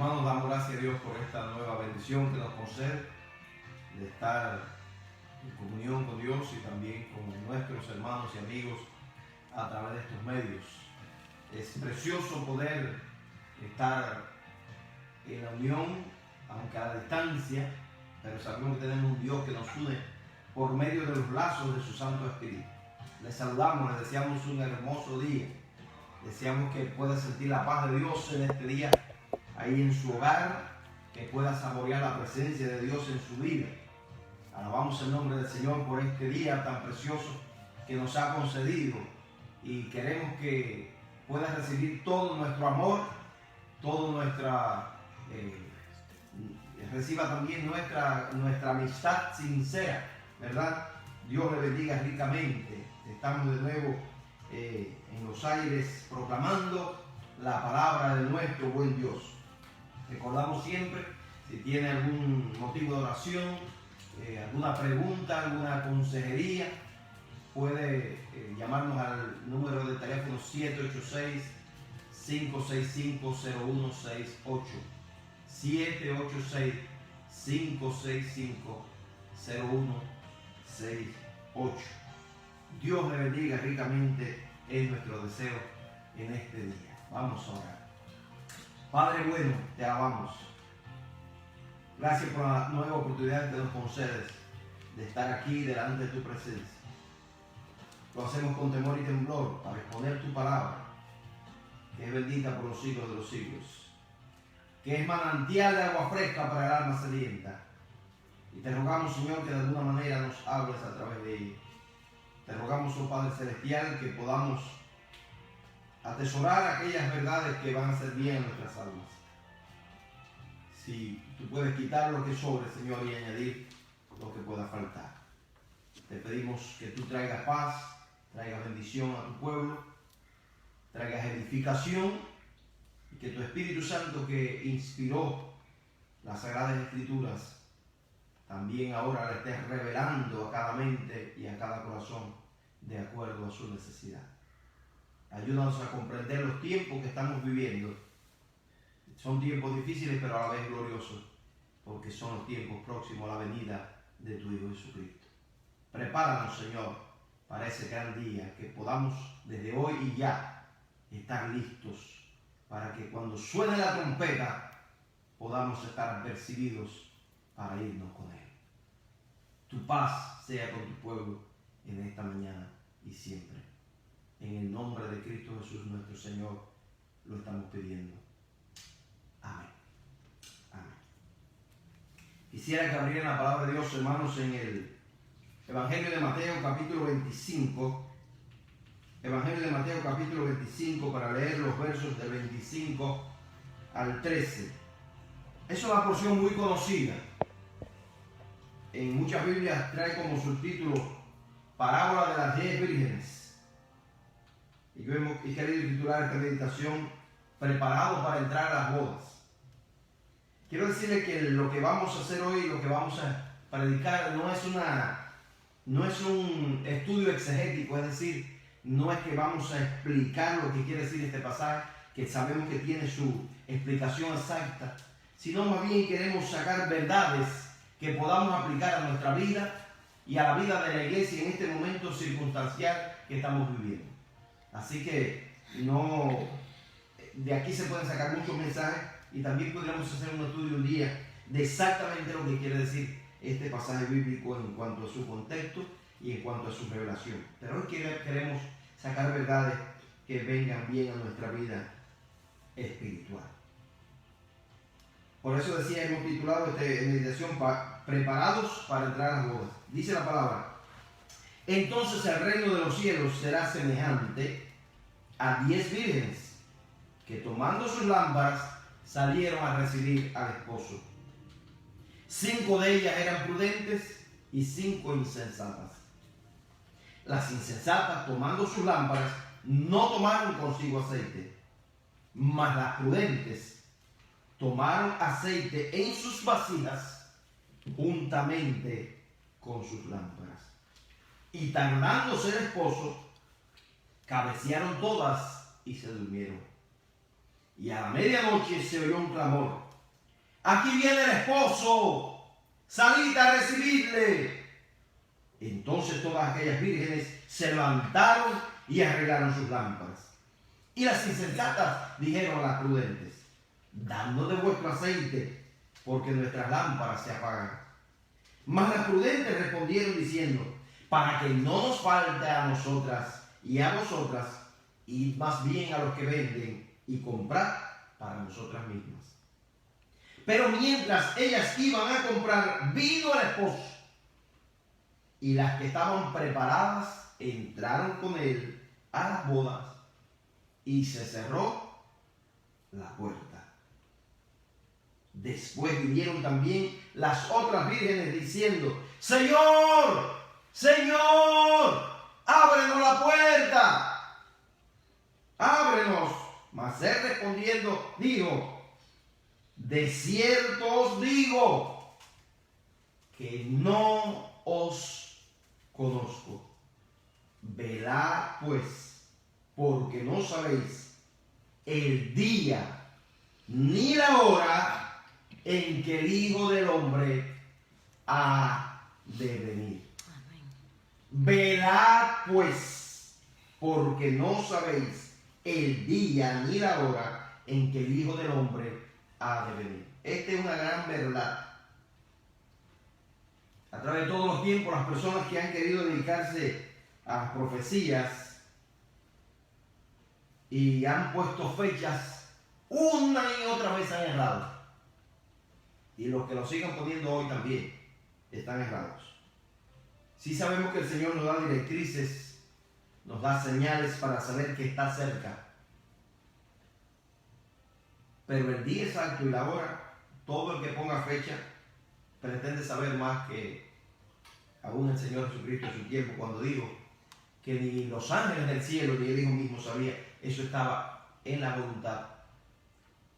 Hermanos, damos gracias a Dios por esta nueva bendición que nos concede de estar en comunión con Dios y también con nuestros hermanos y amigos a través de estos medios. Es precioso poder estar en la unión, aunque a la distancia, pero sabemos que tenemos un Dios que nos une por medio de los lazos de su Santo Espíritu. Les saludamos, les deseamos un hermoso día. Deseamos que pueda sentir la paz de Dios en este día, ahí en su hogar, que pueda saborear la presencia de Dios en su vida. Alabamos el nombre del Señor por este día tan precioso que nos ha concedido y queremos que pueda recibir todo nuestro amor, reciba también nuestra amistad sincera, ¿verdad? Dios le bendiga ricamente. Estamos de nuevo en los aires proclamando la palabra de nuestro buen Dios. Recordamos siempre, si tiene algún motivo de oración, alguna pregunta, alguna consejería, puede llamarnos al número de teléfono 786-565-0168. 786-565-0168. Dios le bendiga ricamente, es nuestro deseo en este día. Vamos a orar. Padre bueno, te alabamos. Gracias por la nueva oportunidad que nos concedes de estar aquí delante de tu presencia. Lo hacemos con temor y temblor para exponer tu palabra, que es bendita por los siglos de los siglos, que es manantial de agua fresca para el alma sedienta. Y te rogamos, Señor, que de alguna manera nos hables a través de ella. Te rogamos, oh Padre Celestial, que podamos atesorar aquellas verdades que van a hacer bien a nuestras almas. Si tú puedes quitar lo que sobre, Señor, y añadir lo que pueda faltar. Te pedimos que tú traigas paz, traigas bendición a tu pueblo, traigas edificación y que tu Espíritu Santo que inspiró las Sagradas Escrituras también ahora le estés revelando a cada mente y a cada corazón de acuerdo a su necesidad. Ayúdanos a comprender los tiempos que estamos viviendo. Son tiempos difíciles, pero a la vez gloriosos, porque son los tiempos próximos a la venida de tu Hijo Jesucristo. Prepáranos, Señor, para ese gran día, que podamos desde hoy y ya estar listos para que cuando suene la trompeta podamos estar apercibidos para irnos con Él. Tu paz sea con tu pueblo en esta mañana y siempre. En el nombre de Cristo Jesús nuestro Señor lo estamos pidiendo. Amén. Amén. Quisiera que abrieran la palabra de Dios, hermanos, en el Evangelio de Mateo capítulo 25. Evangelio de Mateo capítulo 25 para leer los versos del 25 al 13. Es una porción muy conocida. En muchas Biblias trae como subtítulo Parábola de las 10 vírgenes. Y yo he querido titular esta meditación Preparado para entrar a las bodas. Quiero decirle que lo que vamos a hacer hoy, lo que vamos a predicar, no es un estudio exegético, es decir, no es que vamos a explicar lo que quiere decir este pasaje, que sabemos que tiene su explicación exacta, sino más bien queremos sacar verdades que podamos aplicar a nuestra vida y a la vida de la iglesia en este momento circunstancial que estamos viviendo. Así que de aquí se pueden sacar muchos mensajes y también podríamos hacer un estudio un día de exactamente lo que quiere decir este pasaje bíblico en cuanto a su contexto y en cuanto a su revelación. Pero hoy queremos sacar verdades que vengan bien a nuestra vida espiritual. Por eso decía, hemos titulado esta meditación Preparados para entrar a las bodas. Dice la palabra: entonces el reino de los cielos será semejante a 10 vírgenes que tomando sus lámparas salieron a recibir al esposo. 5 de ellas eran prudentes y 5 insensatas. Las insensatas, tomando sus lámparas, no tomaron consigo aceite, mas las prudentes tomaron aceite en sus vasijas juntamente con sus lámparas. Y tardándose el esposo, cabecearon todas y se durmieron. y a la medianoche se oyó un clamor: aquí viene el esposo, salid a recibirle. Entonces todas aquellas vírgenes se levantaron y arreglaron sus lámparas. Y las insensatas dijeron a las prudentes: dadnos de vuestro aceite, porque nuestras lámparas se apagan. Mas las prudentes respondieron diciendo: para que no nos falte a nosotras y a vosotras, id más bien a los que venden y comprad para nosotras mismas. Pero mientras ellas iban a comprar, vino el esposo, y las que estaban preparadas entraron con él a las bodas, y se cerró la puerta. Después vinieron también las otras vírgenes diciendo: Señor, Señor, ábrenos la puerta, ábrenos. Mas él respondiendo dijo: de cierto os digo que no os conozco. Velad pues, porque no sabéis el día ni la hora en que el Hijo del Hombre ha de venir. Amén. Velad pues, porque no sabéis el día ni la hora en que el Hijo del Hombre ha de venir. Esta es una gran verdad. A través de todos los tiempos, las personas que han querido dedicarse a las profecías y han puesto fechas, una y otra vez han errado. Y los que lo sigan poniendo hoy también están errados. Sí sabemos que el Señor nos da directrices, nos da señales para saber que está cerca. Pero el día exacto y la hora, todo el que ponga fecha pretende saber más que aún el Señor Jesucristo en su tiempo, cuando dijo que ni los ángeles del cielo ni el Hijo mismo sabía. Eso estaba en la voluntad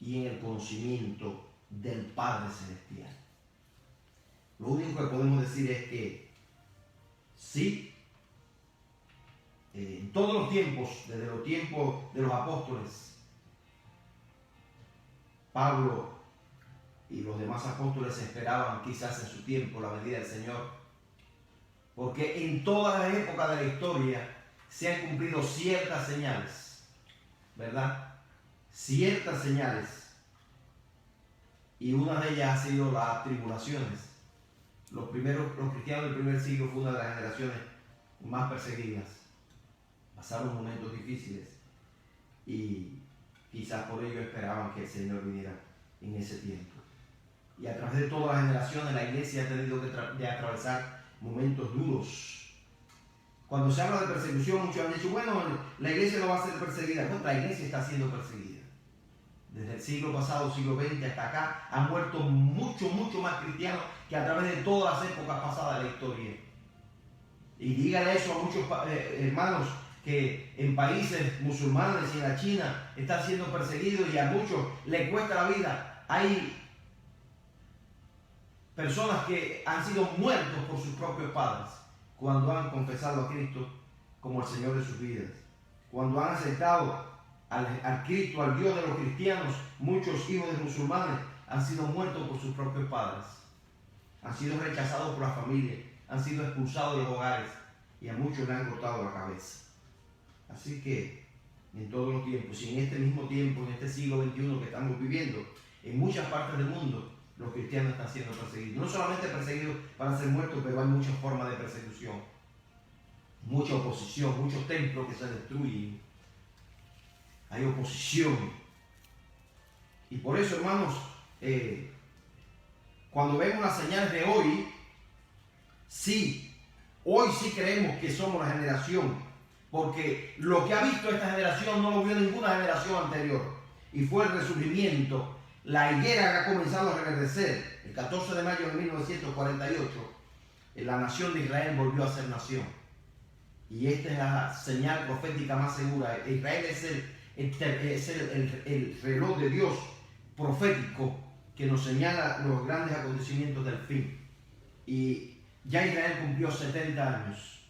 y en el conocimiento del Padre Celestial. Lo único que podemos decir es que sí, en todos los tiempos, desde los tiempos de los apóstoles, Pablo y los demás apóstoles esperaban quizás en su tiempo la venida del Señor, porque en todas las épocas de la historia se han cumplido ciertas señales, ¿verdad? Ciertas señales, y una de ellas ha sido las tribulaciones. Los cristianos del primer siglo fue una de las generaciones más perseguidas. Pasaron momentos difíciles y quizás por ello esperaban que el Señor viniera en ese tiempo. Y a través de todas las generaciones la iglesia ha tenido que atravesar momentos duros. Cuando se habla de persecución, muchos han dicho: bueno, la iglesia no va a ser perseguida. Bueno, la iglesia está siendo perseguida. Desde el siglo pasado, siglo XX hasta acá, han muerto mucho más cristianos que a través de todas las épocas pasadas de la historia. Y dígale eso a muchos hermanos que en países musulmanes y en la China están siendo perseguidos y a muchos les cuesta la vida. Hay personas que han sido muertos por sus propios padres cuando han confesado a Cristo como el Señor de sus vidas. Cuando han aceptado al Cristo, al Dios de los cristianos, muchos hijos de musulmanes han sido muertos por sus propios padres. Han sido rechazados por la familia, han sido expulsados de los hogares y a muchos le han cortado la cabeza. Así que en todos los tiempos, y en este mismo tiempo, en este siglo XXI que estamos viviendo, en muchas partes del mundo, los cristianos están siendo perseguidos. No solamente perseguidos para ser muertos, pero hay muchas formas de persecución. Mucha oposición, muchos templos que se destruyen. Hay oposición. Y por eso, hermanos, cuando vemos las señales de hoy, hoy sí creemos que somos la generación, porque lo que ha visto esta generación no lo vio ninguna generación anterior, y fue el resurgimiento, la higuera que ha comenzado a reverdecer. El 14 de mayo de 1948, la nación de Israel volvió a ser nación, y esta es la señal profética más segura. Israel es el reloj de Dios profético que nos señala los grandes acontecimientos del fin. Y ya Israel cumplió 70 años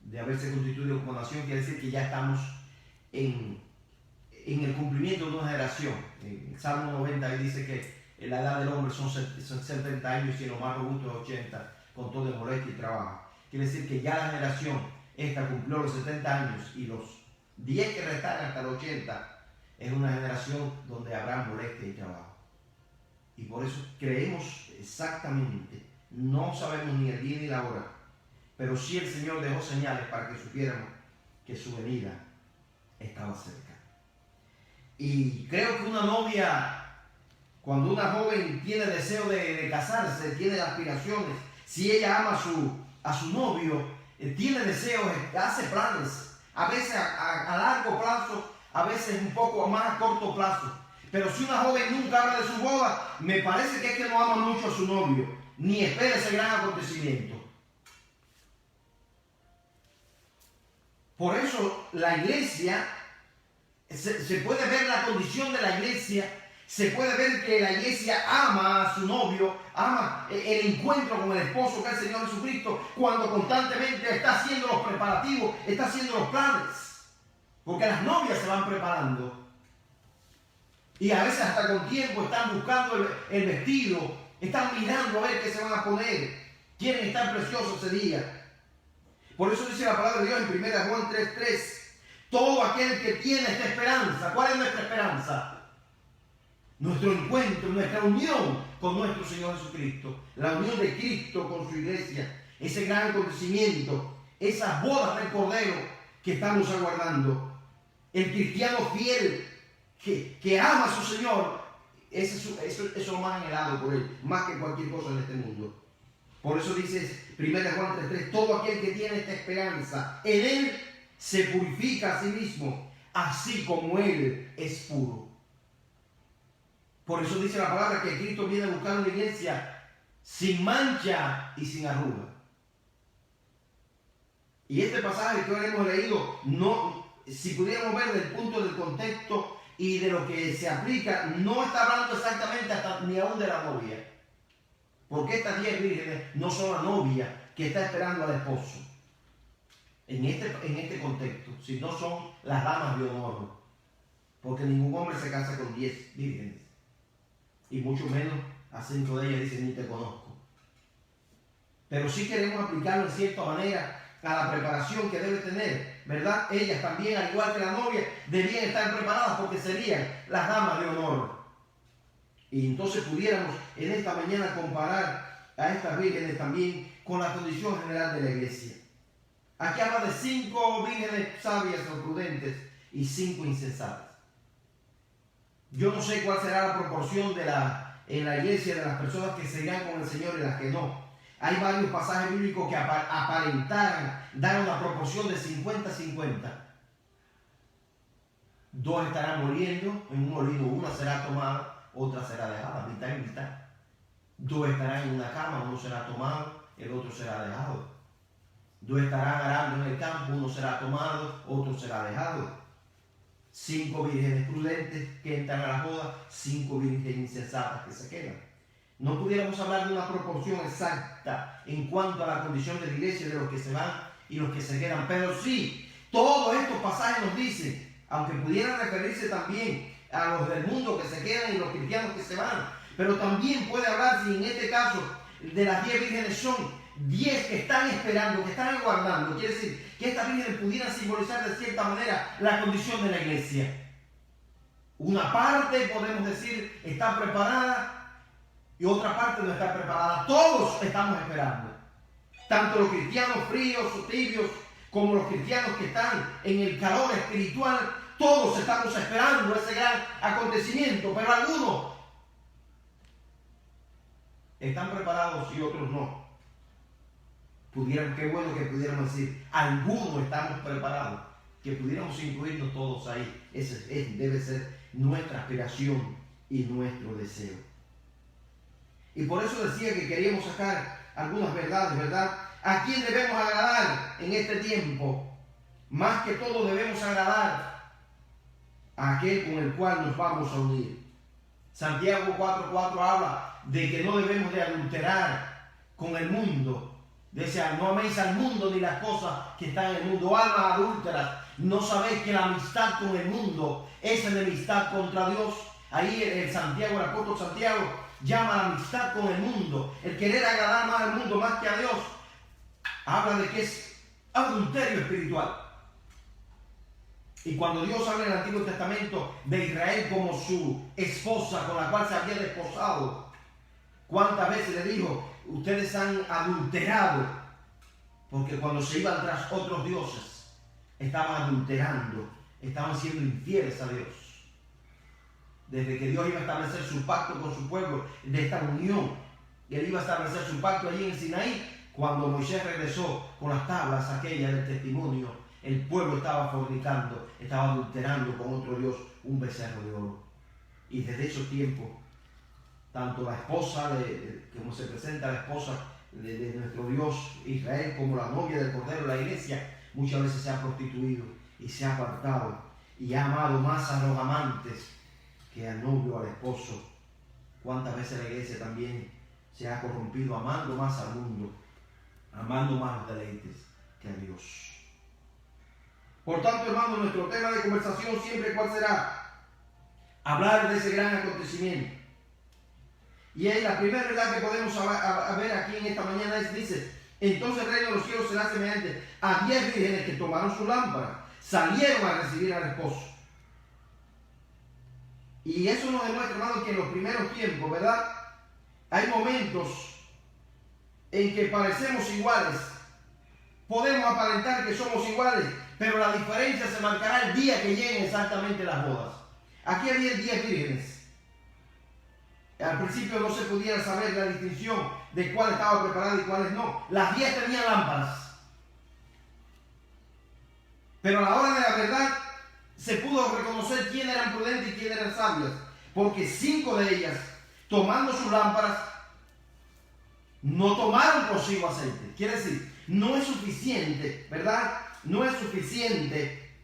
de haberse constituido como nación. Quiere decir que ya estamos en el cumplimiento de una generación, En el Salmo 90 ahí dice que la edad del hombre son 70 años y en lo más robusto es 80, con todo de molestia y trabajo. Quiere decir que ya la generación esta cumplió los 70 años y los 10 que restan hasta los 80 es una generación donde habrá molestia y trabajo. Y por eso creemos exactamente, no sabemos ni el día ni la hora, pero sí el Señor dejó señales para que supiéramos que su venida estaba cerca. Y creo que una novia, cuando una joven tiene deseo de casarse, tiene aspiraciones, si ella ama a su novio, tiene deseos, hace planes, a veces a largo plazo, a veces un poco más a corto plazo. Pero si una joven nunca habla de su boda, me parece que es que no ama mucho a su novio, ni espera ese gran acontecimiento. Por eso la iglesia, se puede ver la condición de la iglesia, se puede ver que la iglesia ama a su novio, ama el encuentro con el esposo que es el Señor Jesucristo, cuando constantemente está haciendo los preparativos, está haciendo los planes. Porque las novias se van preparando. Y a veces hasta con tiempo están buscando el vestido, están mirando a ver qué se van a poner, quieren estar preciosos ese día. Por eso dice la palabra de Dios en 1 Juan 3:3, todo aquel que tiene esta esperanza, ¿cuál es nuestra esperanza? Nuestro encuentro, nuestra unión con nuestro Señor Jesucristo, la unión de Cristo con su iglesia, ese gran acontecimiento, esas bodas del Cordero que estamos aguardando. El cristiano fiel que ama a su Señor, eso es lo más anhelado por él, más que cualquier cosa en este mundo. Por eso dice 1 Juan 3:3, todo aquel que tiene esta esperanza, en él se purifica a sí mismo, así como él es puro. Por eso dice la palabra que Cristo viene a buscar una iglesia sin mancha y sin arruga. Y este pasaje que hoy hemos leído, si pudiéramos ver desde el punto del contexto y de lo que se aplica, no está hablando exactamente ni aún de la novia. Porque estas 10 vírgenes no son la novia que está esperando al esposo. En este contexto, sino son las damas de honor. Porque ningún hombre se casa con 10 vírgenes. Y mucho menos a 5 de ellas dicen ni te conozco. Pero sí queremos aplicarlo en cierta manera a la preparación que debe tener, ¿verdad? Ellas también, al igual que la novia, debían estar preparadas porque serían las damas de honor. Y entonces pudiéramos en esta mañana comparar a estas vírgenes también con la condición general de la iglesia. Aquí habla de 5 vírgenes sabias o prudentes y 5 insensatas. Yo no sé cuál será la proporción en la iglesia de las personas que se irán con el Señor y las que no. Hay varios pasajes bíblicos que aparentaran dar una proporción de 50-50. 2 estarán muriendo en un molino, una será tomada, otra será dejada, mitad y mitad. 2 estarán en una cama, uno será tomado, el otro será dejado. 2 estarán arando en el campo, uno será tomado, otro será dejado. 5 vírgenes prudentes que entran a la boda, 5 vírgenes insensatas que se quedan. No pudiéramos hablar de una proporción exacta en cuanto a la condición de la iglesia, de los que se van y los que se quedan, pero sí, todos estos pasajes nos dicen, aunque pudieran referirse también a los del mundo que se quedan y los cristianos que se van, pero también puede hablarse, en este caso, de las 10 vírgenes son 10 que están esperando, que están aguardando. Quiere decir que estas vírgenes pudieran simbolizar de cierta manera la condición de la iglesia. Una parte, podemos decir, está preparada y otra parte no está preparada. Todos estamos esperando. Tanto los cristianos fríos o tibios como los cristianos que están en el calor espiritual, todos estamos esperando ese gran acontecimiento, pero algunos están preparados y otros no. Qué bueno que pudiéramos decir, algunos estamos preparados, que pudiéramos incluirnos todos ahí. Ese debe ser nuestra aspiración y nuestro deseo. Y por eso decía que queríamos sacar algunas verdades, ¿verdad? ¿A quién debemos agradar en este tiempo? Más que todo debemos agradar a aquel con el cual nos vamos a unir. Santiago 4:4 habla de que no debemos de adulterar con el mundo. Decía, no améis al mundo ni las cosas que están en el mundo. Almas adúlteras, ¿no sabéis que la amistad con el mundo es enemistad contra Dios? Ahí el Santiago, el apóstol Santiago, llama a la amistad con el mundo, el querer agradar más al mundo más que a Dios. Habla de que es adulterio espiritual. Y cuando Dios habla en el Antiguo Testamento de Israel como su esposa con la cual se había desposado, ¿cuántas veces le dijo? Ustedes han adulterado, porque cuando se iban tras otros dioses, estaban adulterando, estaban siendo infieles a Dios. Desde que Dios iba a establecer su pacto con su pueblo, de esta unión, y Él iba a establecer su pacto allí en Sinaí, cuando Moisés regresó con las tablas aquellas del testimonio, el pueblo estaba fornicando, estaba adulterando con otro Dios, un becerro de oro. Y desde esos tiempos, tanto la esposa, como se presenta la esposa de nuestro Dios Israel, como la novia del Cordero, la iglesia, muchas veces se ha prostituido y se ha apartado y ha amado más a los amantes que al novio, al esposo. ¿Cuántas veces la iglesia también se ha corrompido amando más al mundo, amando más los deleites que a Dios? Por tanto, hermano, nuestro tema de conversación siempre, ¿cuál será? Hablar de ese gran acontecimiento. Y es la primera verdad que podemos ver aquí en esta mañana dice, entonces el reino de los cielos será semejante a 10 vírgenes que tomaron su lámpara, salieron a recibir al esposo. Y eso nos demuestra, hermano, que en los primeros tiempos, ¿verdad? Hay momentos en que parecemos iguales, podemos aparentar que somos iguales, pero la diferencia se marcará el día que lleguen exactamente las bodas. Aquí había 10 vírgenes. Al principio no se pudiera saber la distinción de cuál estaba preparada y cuáles no. Las 10 tenían lámparas. Pero a la hora de la verdad se pudo reconocer quién eran prudentes y quién eran sabias. Porque 5 de ellas, tomando sus lámparas, no tomaron consigo aceite. Quiere decir, no es suficiente, ¿verdad? No es suficiente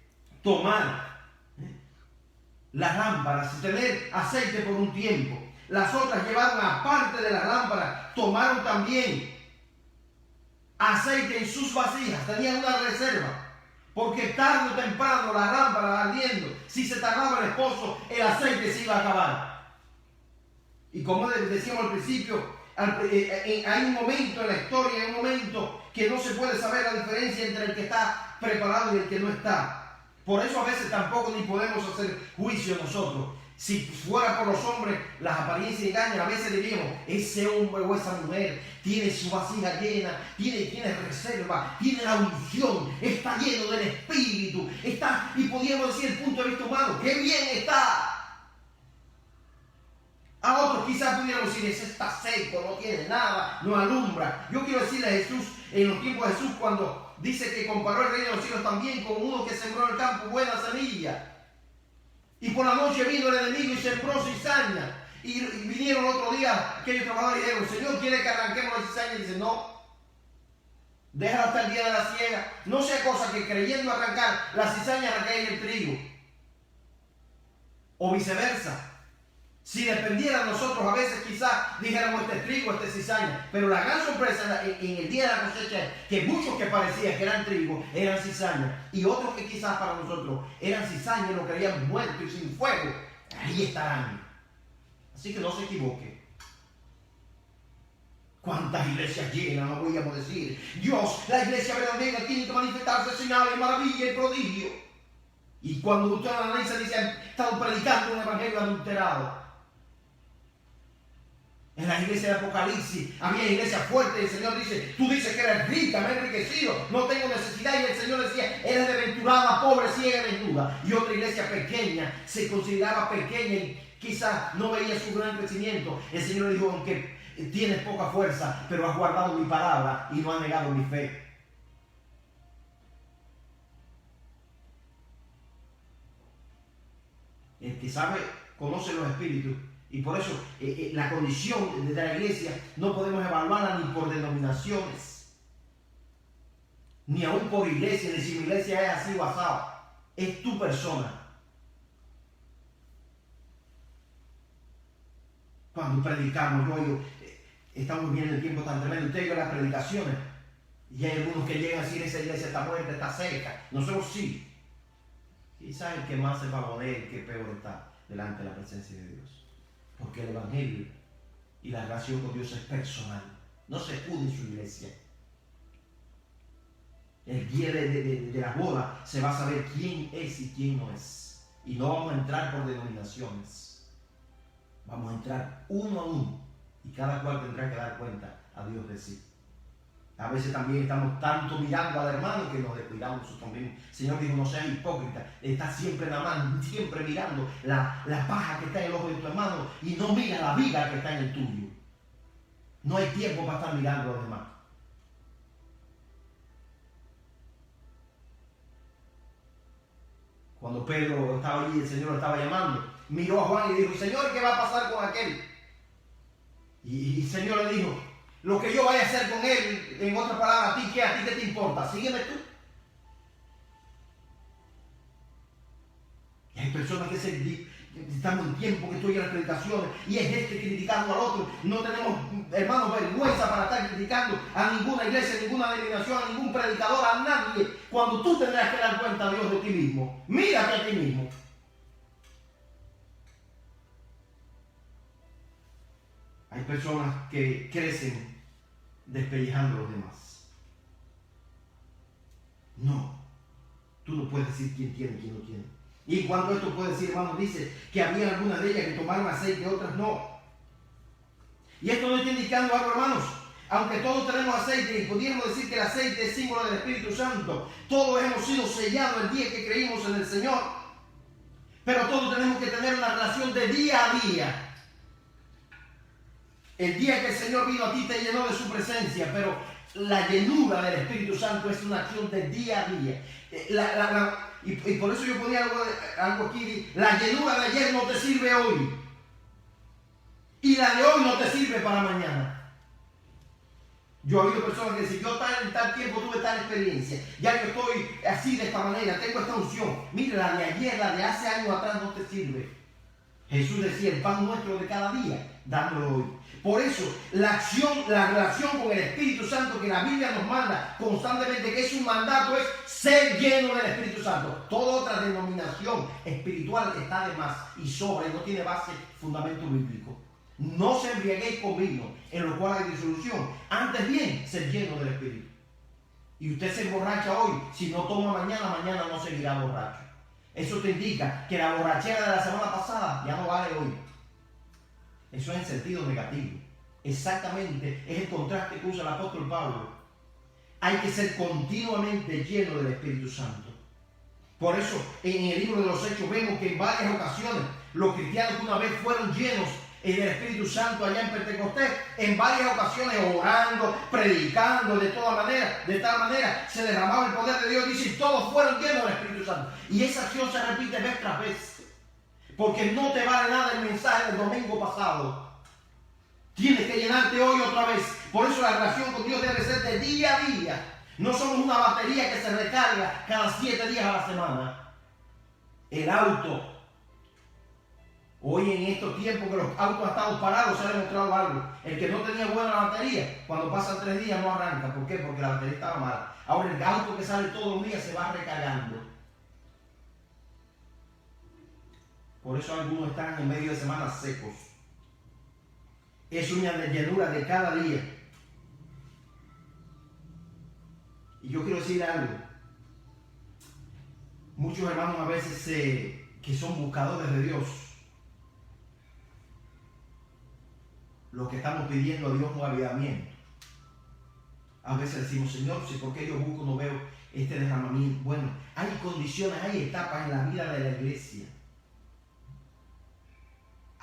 tomar las lámparas y tener aceite por un tiempo. Las otras llevaron, aparte de las lámparas, tomaron también aceite en sus vasijas, tenían una reserva, porque tarde o temprano la lámpara ardiendo, si se tardaba el esposo, el aceite se iba a acabar. Y como decíamos al principio, hay un momento en la historia, hay un momento que no se puede saber la diferencia entre el que está preparado y el que no está. Por eso a veces tampoco ni podemos hacer juicio nosotros. Si fuera por los hombres, las apariencias engañan. A veces diríamos, ese hombre o esa mujer tiene su vasija llena, tiene reserva, tiene la unción, está lleno del Espíritu, está, y podríamos decir el punto de vista humano, ¡qué bien está! A otros quizás pudiéramos decir, ese está seco, no tiene nada, no alumbra. Yo quiero decirle a Jesús, en los tiempos de Jesús, cuando dice que comparó el reino de los cielos también con uno que sembró en el campo buena semilla. Y por la noche vino el enemigo y sembró cizaña. Y vinieron otro día aquellos trabajadores y dijeron, Señor, ¿quiere que arranquemos la cizaña? Y dice, no, déjalo hasta el día de la siega. No sea cosa que creyendo arrancar la cizaña arranquéis el trigo. O viceversa. Si dependiera de nosotros, a veces quizás dijéramos este trigo, este cizaña. Pero la gran sorpresa en el día de la cosecha es que muchos que parecían que eran trigo eran cizaña. Y otros que quizás para nosotros eran cizaña y lo creían muerto y sin fuego. Ahí estarán. Así que no se equivoque. ¿Cuántas iglesias llenas, no podríamos decir? Dios, la iglesia verdadera tiene que manifestarse señales, maravilla y prodigio. Y cuando usted analiza, dice, han estado predicando un evangelio adulterado. En la iglesia de Apocalipsis había iglesias fuertes y el Señor dice, tú dices que eres rica, me he enriquecido, no tengo necesidad. Y el Señor decía, eres desventurada, pobre, ciega y desnuda. Y otra iglesia pequeña, se consideraba pequeña y quizás no veía su gran crecimiento. El Señor le dijo, aunque tienes poca fuerza, pero has guardado mi palabra y no has negado mi fe. El que sabe, conoce los espíritus. Y por eso la condición de la iglesia no podemos evaluarla ni por denominaciones, ni aún por iglesia, ni si mi iglesia es así o asado. Es tu persona. Cuando predicamos, estamos viviendo el tiempo tan tremendo. Usted ve las predicaciones y hay algunos que llegan a decir, esa iglesia está muerta, está seca. Nosotros sí. Quizás el que más se va a poner, el que peor está. delante de la presencia de Dios. Porque el Evangelio y la relación con Dios es personal. No se puede en su iglesia. El día de la boda se va a saber quién es y quién no es. Y no vamos a entrar por denominaciones. Vamos a entrar uno a uno. Y cada cual tendrá que dar cuenta a Dios de sí. A veces también estamos tanto mirando al hermano que nos descuidamos nosotros mismos. El Señor dijo, no seas hipócrita. Estás siempre en la mano, siempre mirando la paja que está en el ojo de tu hermano y no mira la viga que está en el tuyo. No hay tiempo para estar mirando a los demás. Cuando Pedro estaba allí, el Señor lo estaba llamando, miró a Juan y dijo, Señor, ¿qué va a pasar con aquel? Y el Señor le dijo, lo que yo vaya a hacer con él, en otras palabras, ¿a ti qué te importa? Sígueme tú. Y hay personas que estamos en tiempo que estoy en las predicaciones y es criticando al otro. No tenemos, hermanos, vergüenza para estar criticando a ninguna iglesia, a ninguna denominación, a ningún predicador, a nadie. Cuando tú tendrás que dar cuenta a Dios de ti mismo. Mírate a ti mismo. Hay personas que crecen despellejando a los demás. No, tú no puedes decir quién tiene y quién no tiene. Y cuando esto puede decir, hermano, dice que había algunas de ellas que tomaron aceite y otras no. Y esto no está indicando algo, hermanos. Aunque todos tenemos aceite y pudiéramos decir que el aceite es símbolo del Espíritu Santo, todos hemos sido sellados el día que creímos en el Señor. Pero todos tenemos que tener una relación de día a día. El día que el Señor vino a ti te llenó de su presencia, pero la llenura del Espíritu Santo es una acción de día a día. Y por eso yo ponía algo aquí, la llenura de ayer no te sirve hoy. Y la de hoy no te sirve para mañana. Yo he oído personas que dicen, yo en tal tiempo tuve tal experiencia, ya que estoy así de esta manera, tengo esta unción. Mira, la de ayer, la de hace años atrás no te sirve. Jesús decía, el pan nuestro de cada día, dámelo hoy. Por eso, la relación con el Espíritu Santo que la Biblia nos manda constantemente, que es un mandato, es ser lleno del Espíritu Santo. Toda otra denominación espiritual está de más y sobra y no tiene base, fundamento bíblico. No se embriaguéis con vino, en lo cual hay disolución. Antes bien, ser lleno del Espíritu. Y usted se emborracha hoy, si no toma mañana, mañana no seguirá borracho. Eso te indica que la borrachera de la semana pasada ya no vale hoy. Eso es en sentido negativo. Exactamente es el contraste que usa el apóstol Pablo. Hay que ser continuamente lleno del Espíritu Santo. Por eso en el libro de los Hechos vemos que en varias ocasiones los cristianos que una vez fueron llenos del Espíritu Santo allá en Pentecostés, en varias ocasiones orando, predicando de tal manera se derramaba el poder de Dios. Dice, todos fueron llenos del Espíritu Santo. Y esa acción se repite vez tras vez. Porque no te vale nada el mensaje del domingo pasado. Tienes que llenarte hoy otra vez. Por eso la relación con Dios debe ser de día a día. No somos una batería que se recarga cada 7 días a la semana. El auto. Hoy en estos tiempos que los autos han estado parados se ha demostrado algo. El que no tenía buena batería, cuando pasan 3 días no arranca. ¿Por qué? Porque la batería estaba mala. Ahora el auto que sale todos los días se va recargando. Por eso algunos están en medio de semanas secos. Es una llenura de cada día. Y yo quiero decir algo. Muchos hermanos a veces que son buscadores de Dios, lo que estamos pidiendo a Dios es un avivamiento. A veces decimos, Señor, si ¿por qué yo busco no veo este derramamiento? Bueno, hay condiciones, hay etapas en la vida de la iglesia.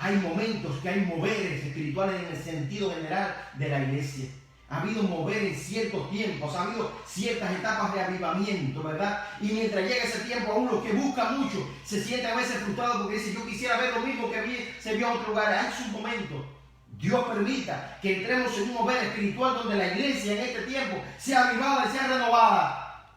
Hay momentos que hay moveres espirituales en el sentido general de la iglesia. Ha habido mover en ciertos tiempos, ha habido ciertas etapas de avivamiento, ¿verdad? Y mientras llega ese tiempo, aún los que buscan mucho se sienten a veces frustrados porque dicen, yo quisiera ver lo mismo que se vio en otro lugar. Hay sus momentos. Dios permita que entremos en un mover espiritual donde la iglesia en este tiempo sea avivada y sea renovada.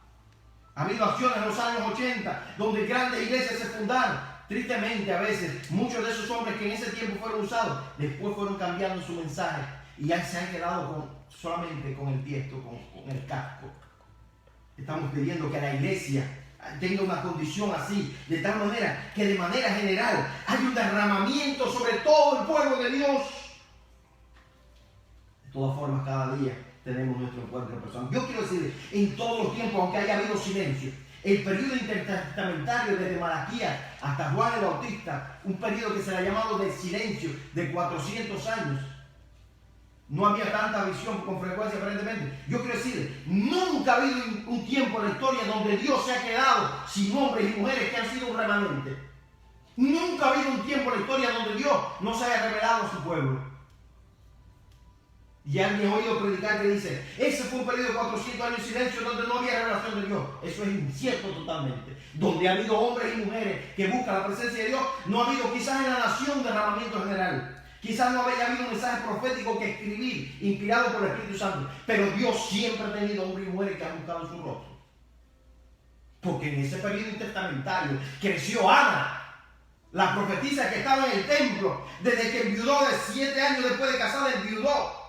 Ha habido acciones en los años 80 donde grandes iglesias se fundaron. Tristemente a veces muchos de esos hombres que en ese tiempo fueron usados después fueron cambiando su mensaje y ya se han quedado solamente con el tiesto, con el casco. Estamos pidiendo que la iglesia tenga una condición así, de tal manera que de manera general hay un derramamiento sobre todo el pueblo de Dios. De todas formas, cada día tenemos nuestro encuentro personal. Yo quiero decir, en todos los tiempos, aunque haya habido silencio, el periodo intertestamentario desde Malaquías hasta Juan el Bautista, un periodo que se le ha llamado de silencio de 400 años, no había tanta visión con frecuencia aparentemente. Yo quiero decir, nunca ha habido un tiempo en la historia donde Dios se ha quedado sin hombres y mujeres que han sido un remanente. Nunca ha habido un tiempo en la historia donde Dios no se haya revelado a su pueblo. Y alguien ha oído predicar que dice, ese fue un periodo de 400 años de silencio donde no había revelación de Dios. Eso es incierto totalmente. Donde ha habido hombres y mujeres que buscan la presencia de Dios, no ha habido quizás en la nación derramamiento general. Quizás no haya habido un mensaje profético que escribir, inspirado por el Espíritu Santo. Pero Dios siempre ha tenido hombres y mujeres que han buscado su rostro. Porque en ese periodo intertestamentario creció Ana, la profetisa que estaba en el templo, desde que enviudó de 7 años después de casada, enviudó.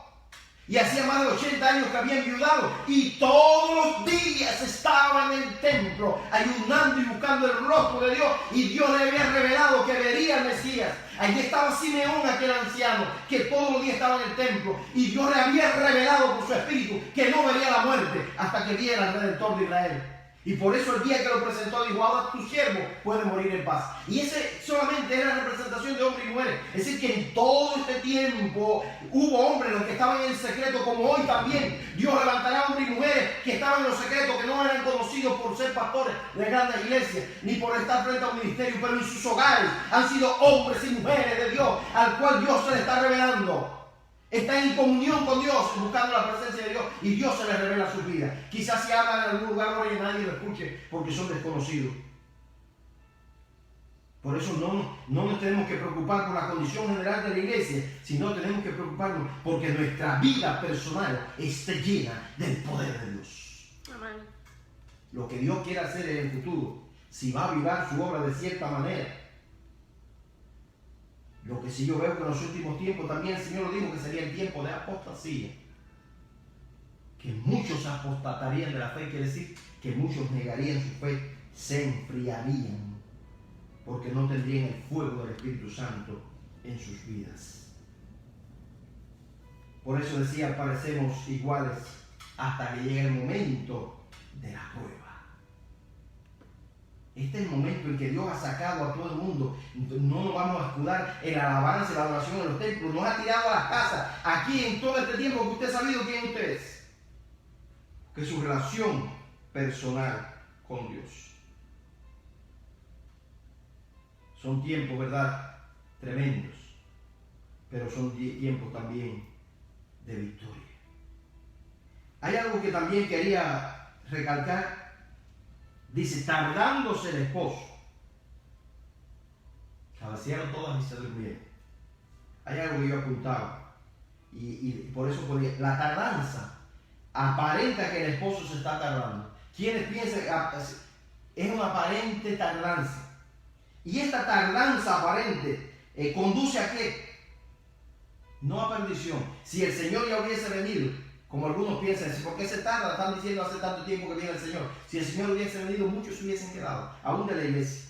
Y hacía más de 80 años que había enviudado. Y todos los días estaba en el templo, ayunando y buscando el rostro de Dios. Y Dios le había revelado que vería al Mesías. Allí estaba Simeón, aquel anciano, que todos los días estaba en el templo. Y Dios le había revelado por su espíritu que no vería la muerte hasta que viera al Redentor de Israel. Y por eso el día que lo presentó dijo, ahora tu siervo puede morir en paz. Y ese solamente era la representación de hombres y mujeres. Es decir, que en todo este tiempo hubo hombres, los que estaban en el secreto, como hoy también. Dios levantará hombres y mujeres que estaban en los secretos, que no eran conocidos por ser pastores de grandes iglesias, ni por estar frente a un ministerio, pero en sus hogares han sido hombres y mujeres de Dios, al cual Dios se le está revelando. Están en comunión con Dios, buscando la presencia de Dios, y Dios se les revela su vida. Quizás si hablan en algún lugar ahora y nadie lo escuche porque son desconocidos. Por eso no nos tenemos que preocupar por la condición general de la iglesia, sino tenemos que preocuparnos porque nuestra vida personal esté llena del poder de Dios. Amén. Lo que Dios quiere hacer en el futuro, si va a avivar su obra de cierta manera. Lo que sí yo veo que en los últimos tiempos también el Señor lo dijo que sería el tiempo de apostasía. Que muchos apostatarían de la fe, quiere decir que muchos negarían su fe, se enfriarían, porque no tendrían el fuego del Espíritu Santo en sus vidas. Por eso decía, parecemos iguales hasta que llegue el momento de la prueba. Este es el momento en que Dios ha sacado a todo el mundo. No nos vamos a escudar en la alabanza y la adoración en los templos. Nos ha tirado a las casas. Aquí en todo este tiempo que usted ha sabido quién usted es. Que su relación personal con Dios. Son tiempos, ¿verdad? Tremendos. Pero son tiempos también de victoria. Hay algo que también quería recalcar. Dice, tardándose el esposo. Cabecearon todas y se durmieron. Hay algo que yo apuntaba. Y por eso ponía, la tardanza aparenta que el esposo se está tardando. Quienes piensan es una aparente tardanza. Y esta tardanza aparente conduce a qué? No a perdición. Si el Señor ya hubiese venido, como algunos piensan, ¿por qué se tarda? Están diciendo hace tanto tiempo que viene el Señor. Si el Señor hubiese venido, muchos se hubiesen quedado, aún de la iglesia.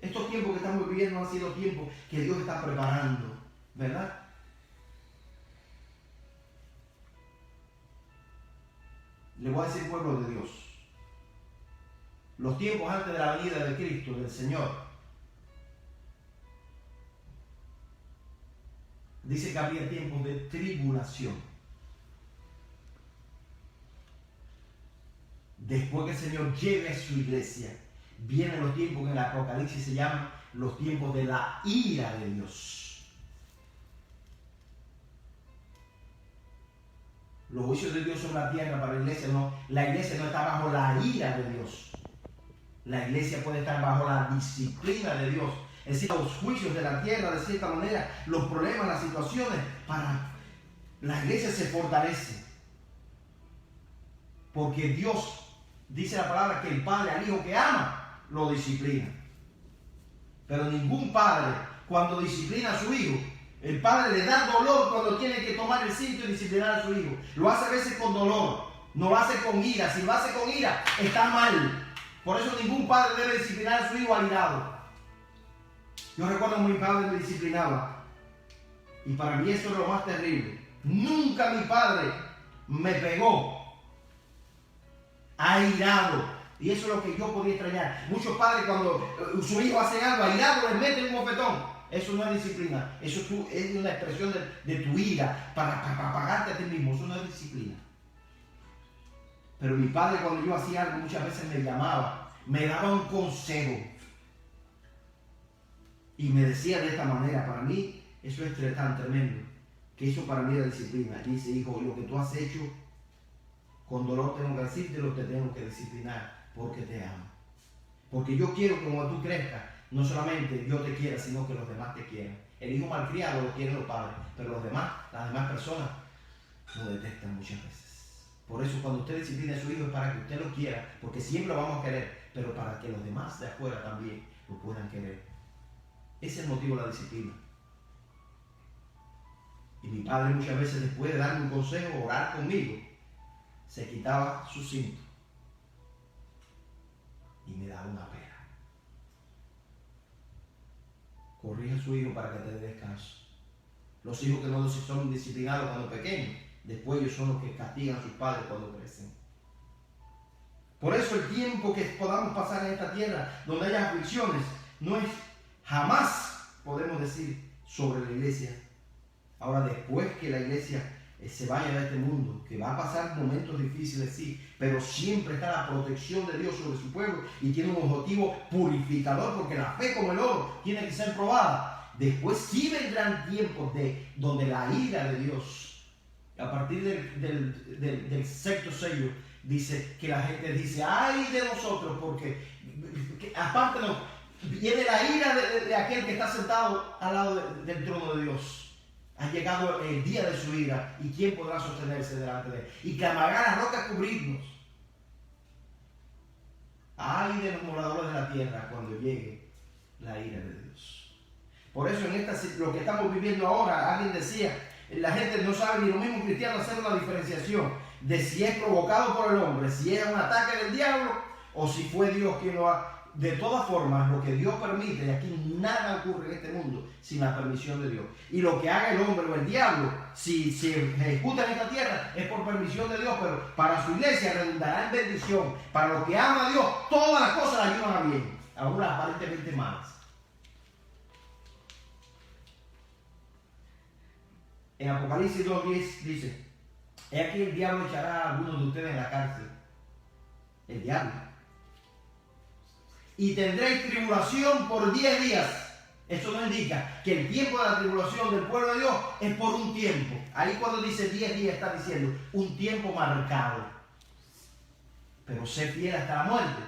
Estos tiempos que estamos viviendo han sido tiempos que Dios está preparando, ¿verdad? Le voy a decir, pueblo de Dios, los tiempos antes de la venida de Cristo, del Señor, dice que había tiempos de tribulación. Después que el Señor lleve a su iglesia, vienen los tiempos que en el Apocalipsis se llaman los tiempos de la ira de Dios. Los juicios de Dios sobre la tierra para la iglesia no. La iglesia no está bajo la ira de Dios. La iglesia puede estar bajo la disciplina de Dios. Es decir, los juicios de la tierra, de cierta manera, los problemas, las situaciones, para la iglesia se fortalece. Porque Dios dice la palabra que el padre al hijo que ama lo disciplina. Pero ningún padre, cuando disciplina a su hijo, el padre le da dolor cuando tiene que tomar el cinto y disciplinar a su hijo. Lo hace a veces con dolor, no lo hace con ira. Si lo hace con ira, está mal. Por eso ningún padre debe disciplinar a su hijo airado. Yo recuerdo que mi padre me disciplinaba. Y para mí eso es lo más terrible. Nunca mi padre me pegó airado. Y eso es lo que yo podía extrañar. Muchos padres cuando su hijo hace algo airado les meten un bofetón. Eso no es disciplina. Eso es una expresión de tu ira para pagarte a ti mismo. Eso no es disciplina. Pero mi padre cuando yo hacía algo muchas veces me llamaba, me daba un consejo. Y me decía de esta manera, para mí eso es tan tremendo, que eso para mí era disciplina. Dice, hijo, lo que tú has hecho, con dolor tengo que decirte, lo que tengo que disciplinar, porque te amo. Porque yo quiero que cuando tú crezcas, no solamente yo te quiera, sino que los demás te quieran. El hijo malcriado lo quieren los padres, pero los demás, las demás personas, lo detestan muchas veces. Por eso cuando usted disciplina a su hijo es para que usted lo quiera, porque siempre lo vamos a querer, pero para que los demás de afuera también lo puedan querer. Ese es el motivo de la disciplina. Y mi padre muchas veces, después de darme un consejo, orar conmigo, se quitaba su cinto y me daba una pera. Corrige a su hijo para que te dé descanso. Los hijos que no son disciplinados cuando pequeños, después ellos son los que castigan a sus padres cuando crecen. Por eso el tiempo que podamos pasar en esta tierra, donde haya aflicciones, no es jamás, podemos decir, sobre la iglesia. Ahora, después que la iglesia se vaya de este mundo, que va a pasar momentos difíciles, sí, pero siempre está la protección de Dios sobre su pueblo y tiene un objetivo purificador, porque la fe como el oro tiene que ser probada. Después sí vendrán tiempos donde la ira de Dios, a partir del sexto sello, dice que la gente dice, ay de nosotros, porque aparte viene la ira de aquel que está sentado al lado del trono de Dios. Ha llegado el día de su ira, y quién podrá sostenerse delante de él. Y clamará a la roca cubrirnos. Ay de los moradores de la tierra cuando llegue la ira de Dios. Por eso en lo que estamos viviendo ahora, alguien decía, la gente no sabe, ni los mismos cristianos, hacer una diferenciación de si es provocado por el hombre, si es un ataque del diablo o si fue Dios quien lo ha. De todas formas, lo que Dios permite, y aquí nada ocurre en este mundo sin la permisión de Dios. Y lo que haga el hombre o el diablo, si se ejecuta en esta tierra, es por permisión de Dios, pero para su iglesia redundará en bendición. Para los que aman a Dios, todas las cosas las ayudan a bien, aún las aparentemente malas. En Apocalipsis 2:10 dice, he aquí el diablo echará a algunos de ustedes en la cárcel. El diablo. Y tendréis tribulación por 10 días. Eso no indica que el tiempo de la tribulación del pueblo de Dios es por un tiempo. Ahí cuando dice 10 días está diciendo un tiempo marcado. Pero sé fiel hasta la muerte,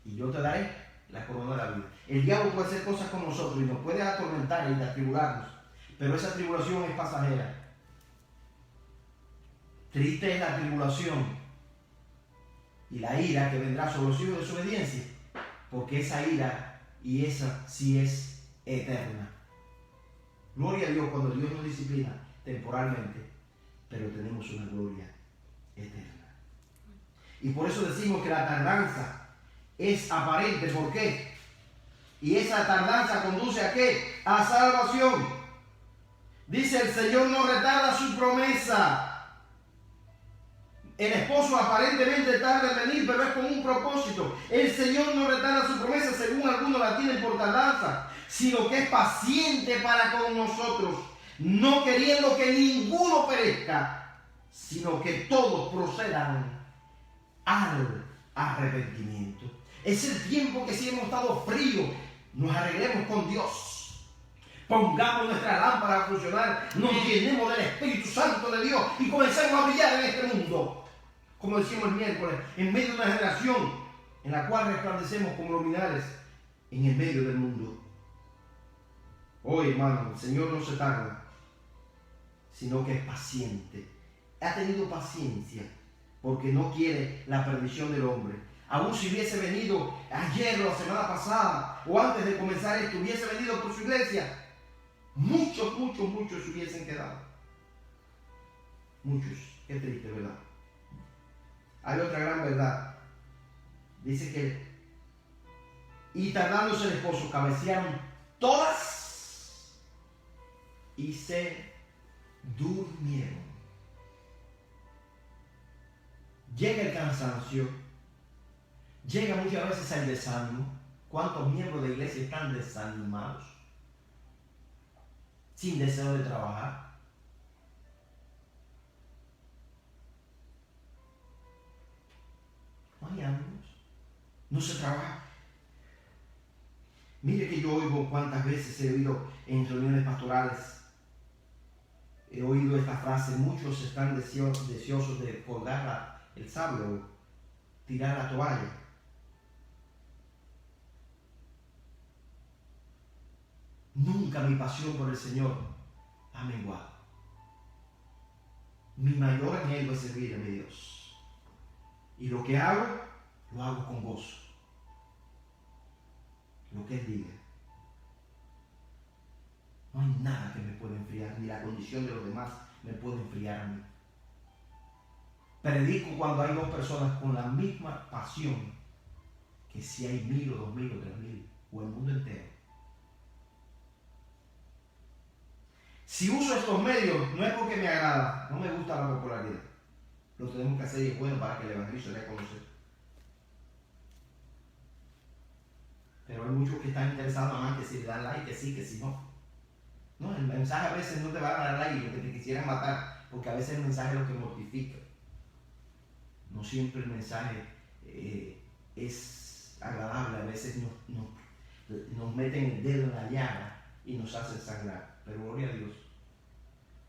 y yo te daré la corona de la vida. El diablo puede hacer cosas con nosotros y nos puede atormentar y atribularnos, pero esa tribulación es pasajera. Triste es la tribulación y la ira que vendrá sobre los hijos de desobediencia, porque esa ira y esa sí es eterna. Gloria a Dios cuando Dios nos disciplina temporalmente, pero tenemos una gloria eterna. Y por eso decimos que la tardanza es aparente. ¿Por qué? Y esa tardanza conduce ¿a qué? A salvación. Dice, el Señor no retarda su promesa. El esposo aparentemente tarda en venir, pero es con un propósito. El Señor no retarda su promesa, según algunos la tienen por tardanza, sino que es paciente para con nosotros, no queriendo que ninguno perezca, sino que todos procedan al arrepentimiento. Es el tiempo que si hemos estado fríos, nos arreglemos con Dios. Pongamos nuestra lámpara a funcionar, nos llenemos del Espíritu Santo de Dios y comencemos a brillar en este mundo. Como decimos el miércoles, en medio de una generación en la cual resplandecemos como luminares en el medio del mundo. Hoy, hermano, el Señor no se tarda, sino que es paciente. Ha tenido paciencia porque no quiere la perdición del hombre. Aún si hubiese venido ayer o la semana pasada o antes de comenzar esto, hubiese venido por su iglesia, muchos se hubiesen quedado. Muchos. Qué triste, ¿verdad? Hay otra gran verdad. Dice que, y tardándose el esposo, cabecearon todas y se durmieron. Llega el cansancio, llega muchas veces el desánimo. ¿Cuántos miembros de la iglesia están desanimados? Sin deseo de trabajar. No hay ánimos. No se trabaja. Mire que yo oigo cuántas veces he oído en reuniones pastorales. He oído esta frase: muchos están deseosos de colgar el sable o tirar la toalla. Nunca mi pasión por el Señor ha menguado. Mi mayor anhelo es servir a mi Dios. Y lo que hago, lo hago con gozo. Lo que Él diga. No hay nada que me pueda enfriar, ni la condición de los demás me puede enfriar a mí. Predico cuando hay dos personas con la misma pasión, que si hay 1000 o 2000 o 3000 o el mundo entero. Si uso estos medios, no es porque me agrada, no me gusta la popularidad. Lo tenemos que hacer y es bueno para que el evangelio se dé a conocer. Pero hay muchos que están interesados nada más que si le dan like, que sí, que si no. No, el mensaje a veces no te va a dar like, lo que te quisieran matar, porque a veces el mensaje es lo que mortifica. No siempre el mensaje es agradable, a veces nos meten el dedo en la llaga y nos hacen sangrar. Pero gloria a Dios.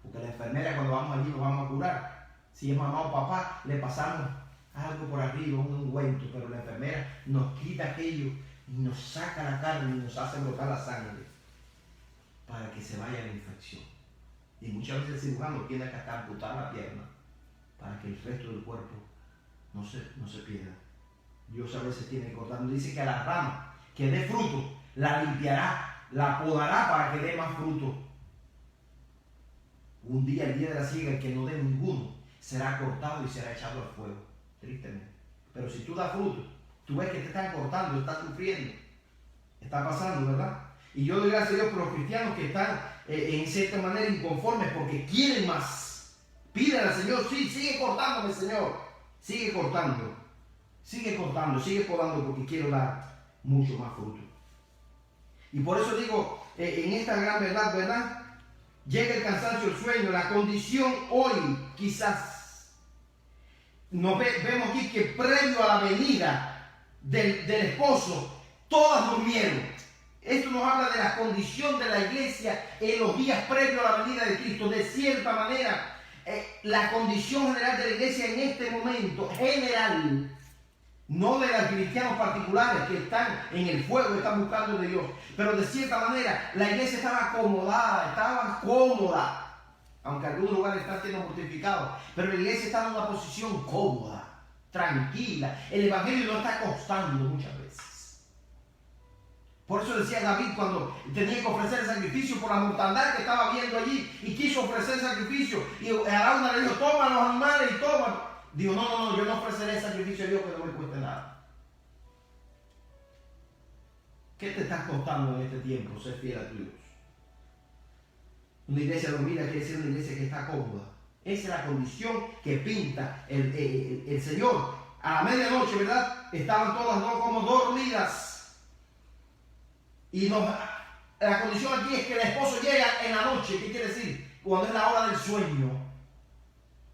Porque la enfermera, cuando vamos allí, nos vamos a curar. Si es mamá o papá, le pasamos algo por arriba, un ungüento, pero la enfermera nos quita aquello y nos saca la carne y nos hace brotar la sangre para que se vaya la infección. Y muchas veces el cirujano tiene que hasta amputar la pierna para que el resto del cuerpo no se pierda. Dios a veces tiene que cortar. Dice que a la rama que dé fruto, la limpiará, la podará para que dé más fruto. Un día, el día de la siega, el que no dé ninguno será cortado y será echado al fuego, tristemente. Pero si tú das fruto, tú ves que te están cortando, estás sufriendo, está pasando, ¿verdad? Y yo doy gracias a Dios por los cristianos que están en cierta manera inconformes porque quieren más. Pídale al Señor: sí, sigue cortándome, Señor, sigue cortando, sigue podando, porque quiero dar mucho más fruto. Y por eso digo, en esta gran verdad, llega el cansancio, el sueño, la condición hoy, quizás. Vemos aquí que previo a la venida del esposo, todas durmieron. Esto nos habla de la condición de la iglesia en los días previos a la venida de Cristo. De cierta manera, la condición general de la iglesia en este momento, general, no de los cristianos particulares que están en el fuego, están buscando de Dios, pero de cierta manera la iglesia estaba acomodada, estaba cómoda, aunque algunos lugares están siendo mortificados, pero la iglesia estaba en una posición cómoda, tranquila. El evangelio no está costando muchas veces. Por eso decía David, cuando tenía que ofrecer el sacrificio por la mortandad que estaba viendo allí, y quiso ofrecer el sacrificio, y Araúna le dijo: toma los animales y toma. Digo: no, yo no ofreceré sacrificio a Dios que no me cueste nada. ¿Qué te está costando en este tiempo ser fiel a tu Dios? Una iglesia dormida quiere decir una iglesia que está cómoda. Esa es la condición que pinta el Señor. A la medianoche, ¿verdad? Estaban todas dos como dormidas. Y la condición aquí es que el esposo llega en la noche. ¿Qué quiere decir? Cuando es la hora del sueño.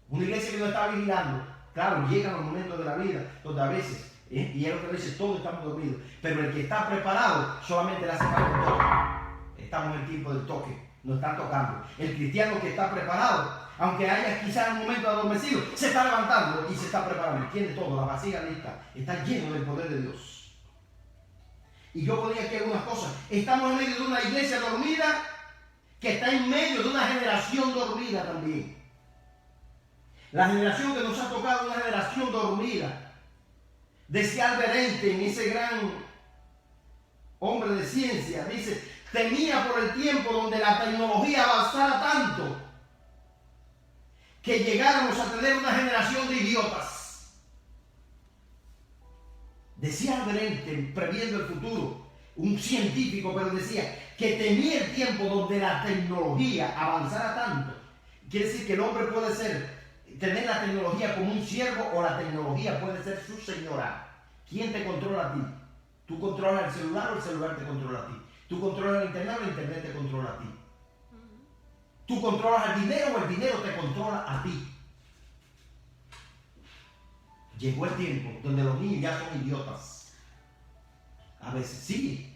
Una iglesia que no está vigilando. Claro, llegan los momentos de la vida donde a veces, y es lo que dice, todos estamos dormidos, pero el que está preparado solamente le hace falta un toque. Estamos en el tiempo del toque, nos están tocando. El cristiano que está preparado, aunque haya quizás un momento adormecido, se está levantando y se está preparando. Tiene todo, la vasija lista, está lleno del poder de Dios. Y yo podría decir algunas cosas. Estamos en medio de una iglesia dormida que está en medio de una generación dormida también. La generación que nos ha tocado es una generación dormida. Decía Albert Einstein, ese gran hombre de ciencia, dice: temía por el tiempo donde la tecnología avanzara tanto que llegáramos a tener una generación de idiotas. Decía Albert Einstein, previendo el futuro, un científico, pero decía que temía el tiempo donde la tecnología avanzara tanto. Quiere decir que el hombre puede tener la tecnología como un siervo, o la tecnología puede ser su señora. ¿Quién te controla a ti? ¿Tú controlas el celular o el celular te controla a ti? ¿Tú controlas el internet o el internet te controla a ti? ¿Tú controlas el dinero o el dinero te controla a ti? Llegó el tiempo donde los niños ya son idiotas. A veces sí.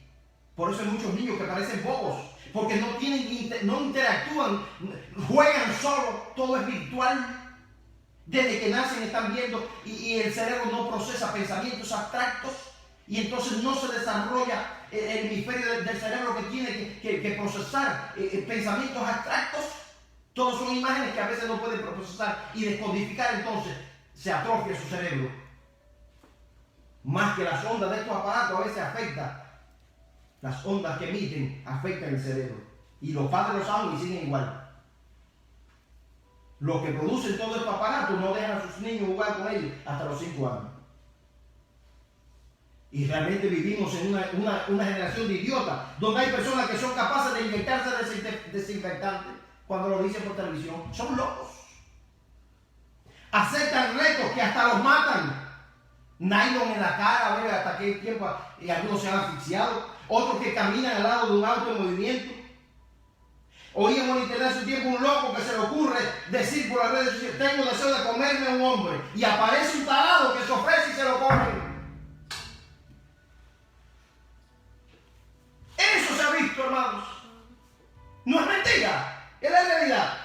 Por eso hay muchos niños que parecen bobos, porque no interactúan, juegan solo, todo es virtual. Desde que nacen están viendo y el cerebro no procesa pensamientos abstractos, y entonces no se desarrolla el hemisferio del cerebro que tiene que procesar pensamientos abstractos. Todos son imágenes que a veces no pueden procesar y descodificar, entonces se atrofia su cerebro. Más que las ondas de estos aparatos a veces afectan. Las ondas que emiten afectan el cerebro. Y los padres lo saben y siguen igual. Los que producen todos estos aparatos no dejan a sus niños jugar con ellos hasta los 5 años. Y realmente vivimos en una generación de idiotas, donde hay personas que son capaces de inyectarse desinfectantes cuando lo dicen por televisión. Son locos. Aceptan retos que hasta los matan. Nylon en la cara, a ver hasta qué tiempo, y algunos se han asfixiado. Otros que caminan al lado de un auto en movimiento. Oíamos en internet hace un tiempo un loco que se le ocurre decir por las redes sociales: tengo deseo de comerme a un hombre, y aparece un tarado que se ofrece y se lo come. Eso se ha visto, hermanos. No es mentira, es la realidad.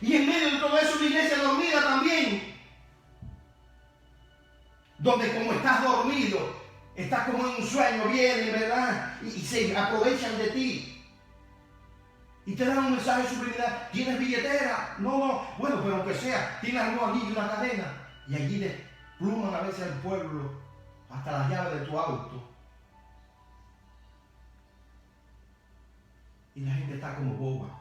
Y en medio de todo eso, una iglesia dormida también, donde como estás dormido, estás como en un sueño, vienen, ¿verdad? Y se aprovechan de ti. Y te dan un mensaje subliminal: ¿tienes billetera? No. Bueno, pero aunque sea, tienes algún anillo y una cadena. Y allí despluman a veces al pueblo hasta las llaves de tu auto. Y la gente está como boba,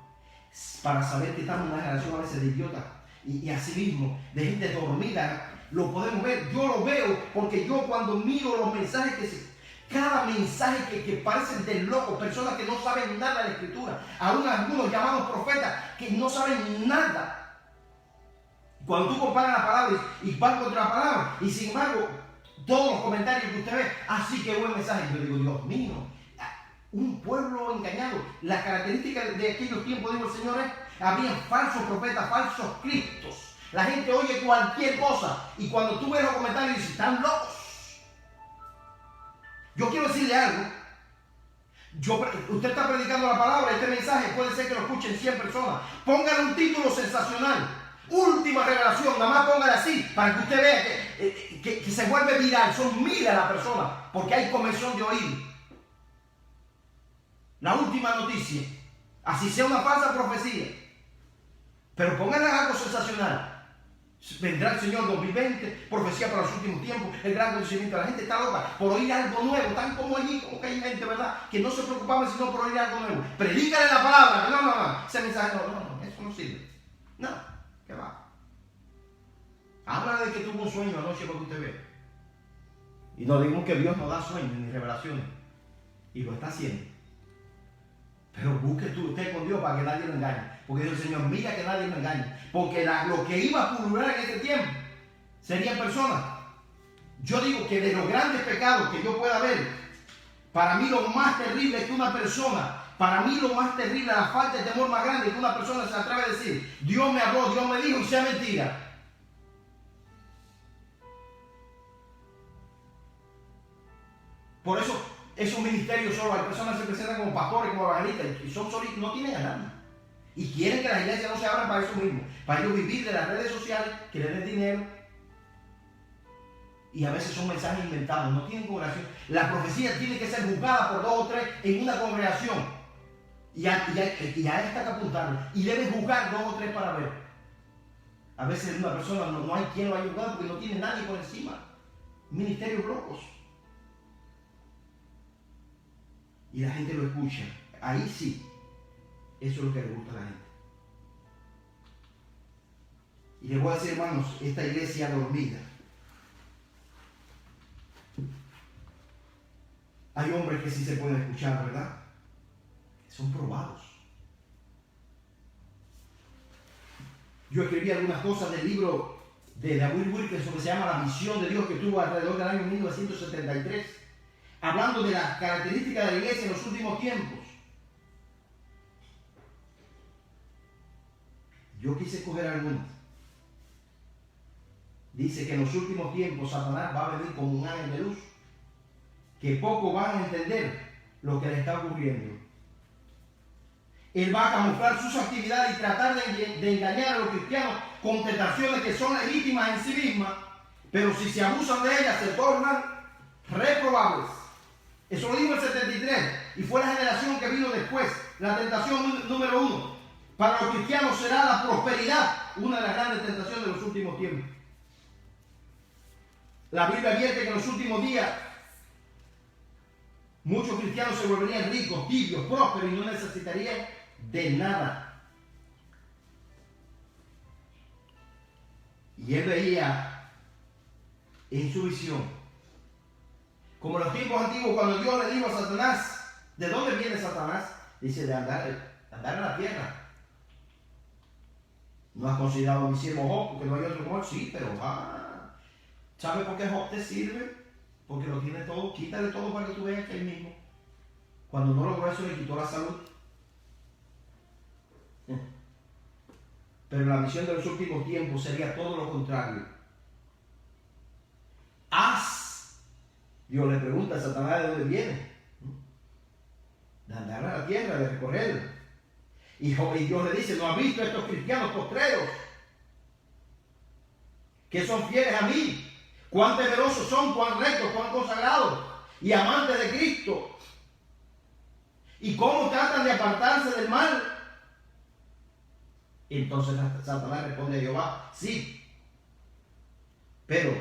para saber que estamos en una generación a veces de idiotas. Y así mismo, de gente dormida. Lo podemos ver, yo lo veo, porque yo cuando miro los mensajes cada mensaje que parecen de locos, personas que no saben nada de la Escritura, aún algunos llamados profetas que no saben nada. Cuando tú comparas la palabra y vas contra la palabra, y sin embargo, todos los comentarios que usted ve, así que buen mensaje. Yo digo, Dios mío, un pueblo engañado. La característica de aquellos tiempos, digo el Señor, es: había falsos profetas, falsos cristos. La gente oye cualquier cosa, y cuando tú ves los comentarios dices: están locos. Yo quiero decirle algo. Usted está predicando la palabra. Este mensaje puede ser que lo escuchen 100 personas. Póngale un título sensacional: última revelación. Nada más póngale así, para que usted vea que se vuelve viral. Son miles la persona, porque hay conversión de oído. La última noticia, así sea una falsa profecía, pero póngale algo sensacional: vendrá el Señor 2020, profecía para los últimos tiempos, el gran conocimiento. La gente está loca por oír algo nuevo, tan como allí, como que hay gente, ¿verdad?, que no se preocupaba sino por oír algo nuevo. Predícale la palabra. No, ese mensaje no, eso no sirve. No, ¿qué va? Habla de que tuvo un sueño anoche para que usted vea. Y no digamos que Dios no da sueños ni revelaciones, y lo está haciendo. Pero busque usted con Dios para que nadie lo engañe. Porque dice el Señor: mira que nadie me engañe. Porque lo que iba a pulular en este tiempo serían personas. Yo digo que de los grandes pecados que yo pueda ver, para mí lo más terrible es que una persona, para mí lo más terrible, la falta de temor más grande, es que una persona se atreve a decir: Dios me habló, Dios me dijo, y sea mentira. Por eso, esos ministerios solo, hay personas que se presentan como pastores, como evangelistas, y son solitos, no tienen a nadie. Y quieren que las iglesias no se abran para eso mismo, para ellos vivir de las redes sociales, que les den dinero. Y a veces son mensajes inventados, no tienen congregación. La profecía tiene que ser juzgada por 2 o 3 en una congregación. Y a esta que apuntarla. Y deben juzgar 2 o 3 para ver. A veces una persona no hay quien lo haya juzgado porque no tiene nadie por encima. Ministerios locos. Y la gente lo escucha. Ahí sí. Eso es lo que le gusta a la gente. Y les voy a decir, hermanos, esta iglesia dormida Hay hombres que sí se pueden escuchar, ¿verdad? Son probados. Yo escribí algunas cosas del libro de David Wilkerson que se llama La Visión de Dios, que tuvo alrededor del año 1973, hablando de las características de la iglesia en los últimos tiempos. Yo quise escoger algunas. Dice que en los últimos tiempos Satanás va a venir como un ángel de luz, que pocos van a entender lo que le está ocurriendo. Él va a camuflar sus actividades y tratar de engañar a los cristianos con tentaciones que son legítimas en sí mismas, pero si se abusan de ellas se tornan reprobables. Eso lo dijo el 73 y fue la generación que vino después. La tentación número 1 para los cristianos será la prosperidad, una de las grandes tentaciones de los últimos tiempos. La Biblia advierte que en los últimos días muchos cristianos se volverían ricos, tibios, prósperos y no necesitarían de nada. Y él veía en su visión, como en los tiempos antiguos, cuando Dios le dijo a Satanás, ¿de dónde viene Satanás? Dice, de andar en la tierra. ¿No has considerado a mi siervo Job? Porque no hay otro como él. Sí, pero ¿sabe por qué Job te sirve? Porque lo tiene todo. Quítale todo para que tú veas que él mismo, cuando no logró eso, le quitó la salud. Pero la visión de los últimos tiempos sería todo lo contrario. Dios le pregunta a Satanás de dónde viene. De andar a la tierra, de recorrer. Y Dios le dice, ¿no has visto a estos cristianos postreros? Que son fieles a mí. Cuán temerosos son, cuán rectos, cuán consagrados y amantes de Cristo. Y cómo tratan de apartarse del mal. Entonces Satanás responde a Jehová, sí, pero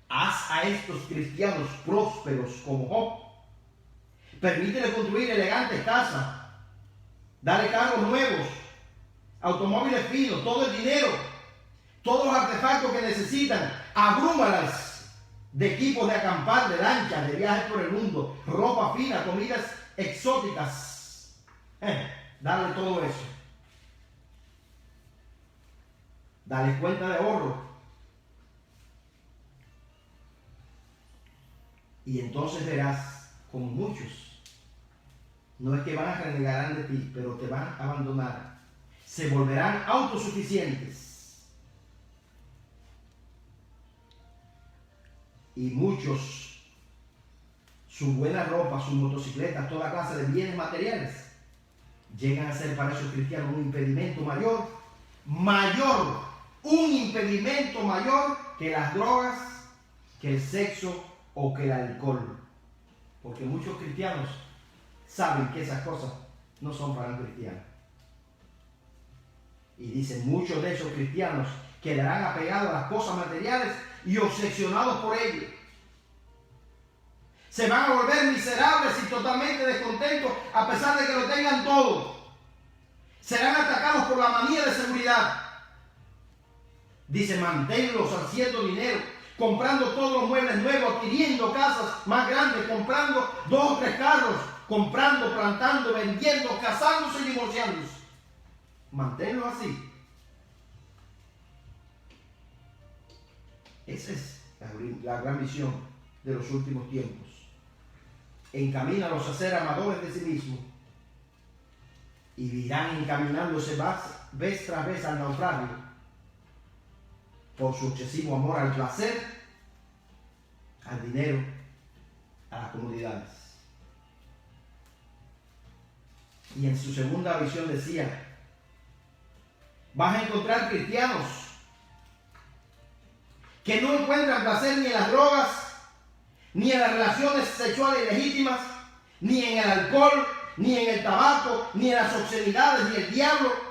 haz a estos cristianos prósperos como Job. Permítele construir elegantes casas, dale carros nuevos, automóviles finos, todo el dinero, todos los artefactos que necesitan, abrúmalas de equipos de acampar, de lanchas, de viajes por el mundo, ropa fina, comidas exóticas. Dale todo eso. Dale cuenta de ahorro. Y entonces verás como muchos, no es que van a renegar de ti, pero te van a abandonar. Se volverán autosuficientes. Y muchos, su buena ropa, sus motocicletas, toda clase de bienes materiales, llegan a ser para esos cristianos un impedimento mayor, un impedimento mayor que las drogas, que el sexo o que el alcohol. Porque muchos cristianos saben que esas cosas no son para un cristiano. Y dicen, muchos de esos cristianos quedarán apegados a las cosas materiales y obsesionados por ello. Se van a volver miserables y totalmente descontentos a pesar de que lo tengan todo. Serán atacados por la manía de seguridad. Dice, manténlos haciendo dinero, comprando todos los muebles nuevos, adquiriendo casas más grandes, comprando 2 o 3 carros, comprando, plantando, vendiendo, casándose y divorciándose. Manténlos así. Esa es la gran visión de los últimos tiempos. Encamínalos a ser amadores de sí mismos y irán encaminándose vez tras vez al naufragio por su excesivo amor al placer, al dinero, a las comodidades. Y en su segunda visión decía, vas a encontrar cristianos que no encuentran placer ni en las drogas, ni en las relaciones sexuales ilegítimas, ni en el alcohol, ni en el tabaco, ni en las obscenidades, ni el diablo.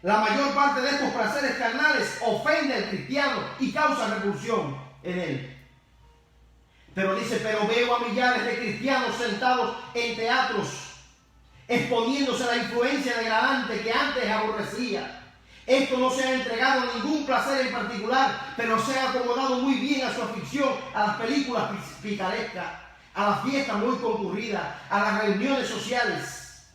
La mayor parte de estos placeres carnales ofende al cristiano y causa repulsión en él. Pero dice, pero veo a millares de cristianos sentados en teatros, exponiéndose a la influencia degradante que antes aborrecía. Esto no se ha entregado a ningún placer en particular, pero se ha acomodado muy bien a su afición, a las películas picarescas, a las fiestas muy concurridas, a las reuniones sociales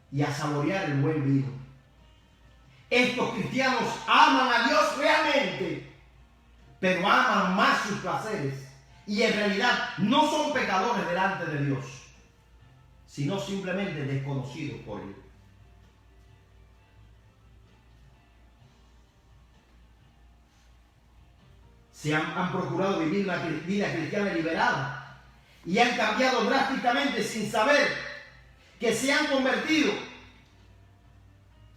y a saborear el buen vino. Estos cristianos aman a Dios realmente, pero aman más sus placeres y en realidad no son pecadores delante de Dios, sino simplemente desconocidos por Él. Han procurado vivir una vida cristiana liberada y han cambiado drásticamente sin saber que se han convertido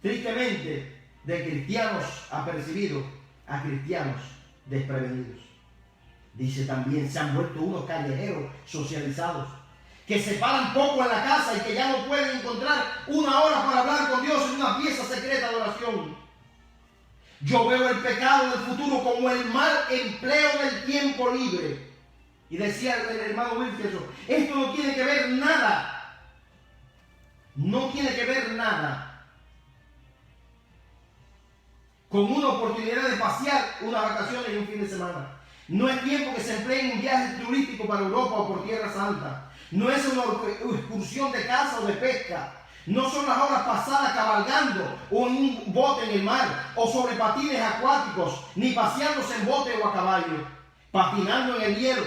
tristemente de cristianos apercibidos a cristianos desprevenidos. Dice también, se han vuelto unos callejeros socializados que se paran poco en la casa y que ya no pueden encontrar una hora para hablar con Dios en una pieza secreta de oración. Yo veo el pecado del futuro como el mal empleo del tiempo libre. Y decía el hermano Wilkerson, esto no tiene que ver nada. No tiene que ver nada con una oportunidad de pasear unas vacaciones y un fin de semana. No es tiempo que se emplee en un viaje turístico para Europa o por Tierra Santa. No es una excursión de caza o de pesca. No son las horas pasadas cabalgando o en un bote en el mar o sobre patines acuáticos, ni paseándose en bote o a caballo, patinando en el hielo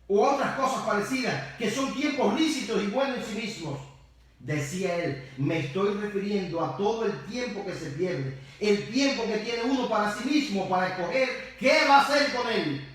u otras cosas parecidas que son tiempos lícitos y buenos en sí mismos. Decía él, me estoy refiriendo a todo el tiempo que se pierde, el tiempo que tiene uno para sí mismo, para escoger qué va a hacer con él.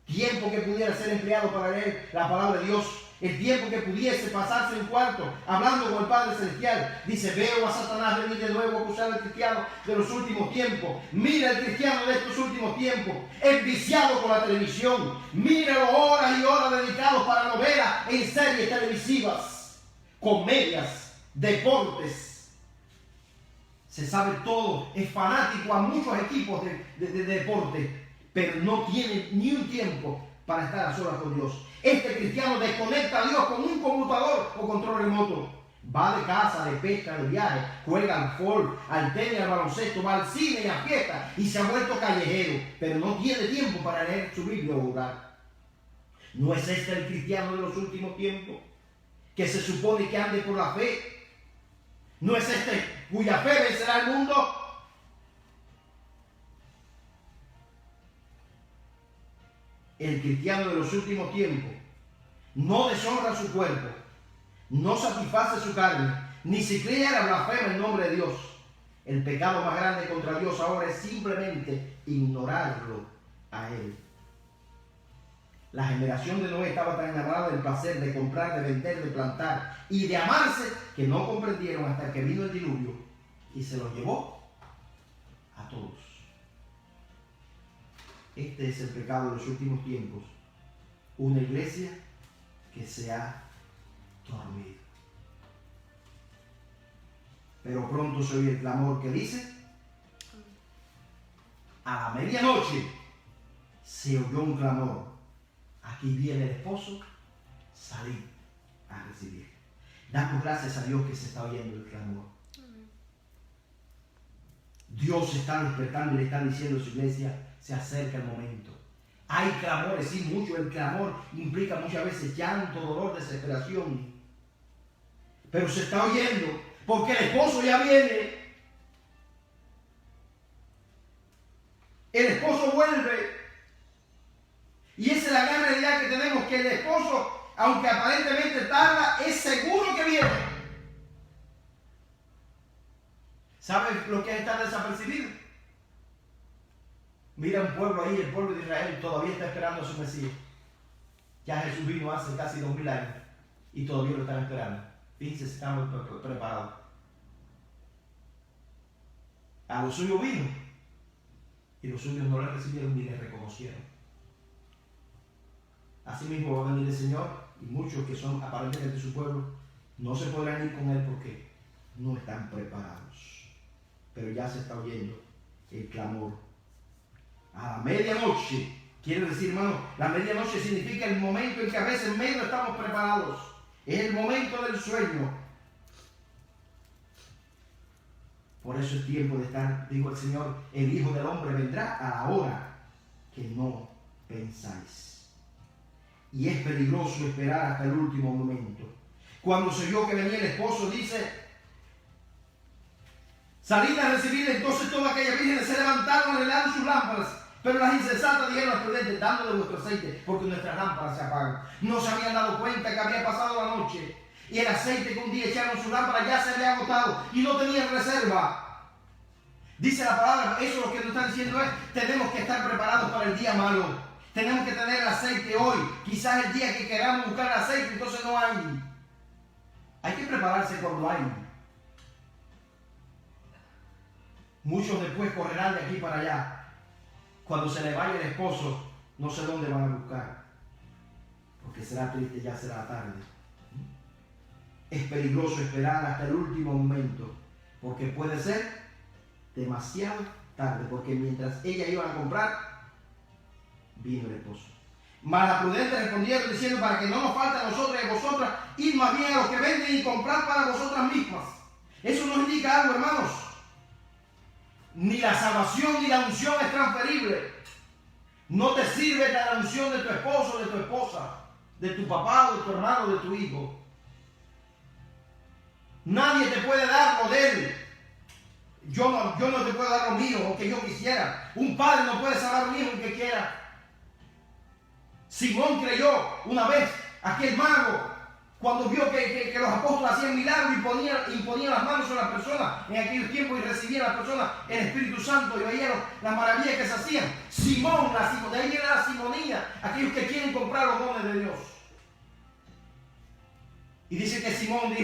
Tiempo que pudiera ser empleado para leer la palabra de Dios, el tiempo que pudiese pasarse en cuarto hablando con el Padre Celestial. Dice, veo a Satanás venir de nuevo a acusar al cristiano de los últimos tiempos. Mira el cristiano de estos últimos tiempos, enviciado con la televisión. Mira horas y horas dedicados para novelas en series televisivas, comedias, deportes. Se sabe todo, es fanático a muchos equipos de deporte, pero no tiene ni un tiempo para estar a solas con Dios. Este cristiano desconecta a Dios con un computador o control remoto. Va de casa, de pesca, de viaje, juega al fútbol, al tenis, al baloncesto, va al cine y a fiesta y se ha vuelto callejero, pero no tiene tiempo para leer su Biblia o orar. ¿No es este el cristiano de los últimos tiempos que se supone que ande por la fe? ¿No es este cuya fe vencerá el mundo? El cristiano de los últimos tiempos no deshonra su cuerpo, no satisface su carne, ni siquiera blasfema el nombre de Dios. El pecado más grande contra Dios ahora es simplemente ignorarlo a Él. La generación de Noé estaba tan enamorada del placer de comprar, de vender, de plantar y de amarse que no comprendieron hasta que vino el diluvio y se los llevó a todos. Este es el pecado de los últimos tiempos. Una iglesia que se ha dormido. Pero pronto se oye el clamor que dice, a la medianoche se oyó un clamor. Aquí viene el esposo, salid a recibir. Damos gracias a Dios que se está oyendo el clamor. Dios está despertando y le está diciendo a su iglesia, se acerca el momento. Hay clamores, sí, mucho. El clamor implica muchas veces llanto, dolor, desesperación. Pero se está oyendo porque el esposo ya viene. El esposo vuelve. Y esa es la gran realidad que tenemos, que el esposo, aunque aparentemente tarda, es seguro que viene. ¿Sabes lo que es estar desapercibido? Mira un pueblo ahí, el pueblo de Israel todavía está esperando a su Mesías. Ya Jesús vino hace casi 2000 años y todavía lo están esperando. Fíjense, estamos preparados. A los suyos vino y los suyos no le recibieron ni le reconocieron. Así mismo va a venir el Señor y muchos que son aparentemente su pueblo no se podrán ir con Él porque no están preparados. Pero ya se está oyendo el clamor. A la medianoche, quiere decir, hermano, la medianoche significa el momento en que a veces menos estamos preparados. Es el momento del sueño. Por eso es tiempo de estar, dijo el Señor, el Hijo del Hombre vendrá a la hora que no pensáis. Y es peligroso esperar hasta el último momento. Cuando se vio que venía el esposo, dice: salid a recibirle. Entonces todas aquellas vírgenes se levantaron, arreglaron sus lámparas. Pero las insensatas dijeron a los prudentes: dándole vuestro aceite, porque nuestras lámparas se apagan. No se habían dado cuenta que había pasado la noche, y el aceite que un día echaron su lámpara ya se había agotado y no tenían reserva. Dice la palabra, eso lo que nos está diciendo es: tenemos que estar preparados para el día malo. Tenemos que tener el aceite hoy. Quizás el día que queramos buscar el aceite, entonces no hay. Hay que prepararse cuando hay. Muchos después correrán de aquí para allá. Cuando se le vaya el esposo, no sé dónde van a buscar, porque será triste, ya será tarde. Es peligroso esperar hasta el último momento, porque puede ser demasiado tarde, porque mientras ella iba a comprar, vino el esposo. Mas las prudentes respondieron diciendo: para que no nos falte a nosotros y a vosotras, id más bien a los que venden y comprad para vosotras mismas. Eso nos indica algo, hermanos. Ni la salvación ni la unción es transferible. No te sirve la unción de tu esposo, de tu esposa, de tu papá, de tu hermano, de tu hijo. Nadie te puede dar lo de él. Yo no te puedo dar lo mío, aunque yo quisiera. Un padre no puede salvar a un hijo que quiera. Simón creyó una vez, aquel mago, cuando vio que los apóstoles hacían milagros y imponían las manos sobre las personas en aquel tiempo y recibían a las personas el Espíritu Santo y veían las maravillas que se hacían. Simón, de ahí viene la simonía, aquellos que quieren comprar los dones de Dios. Y dice que Simón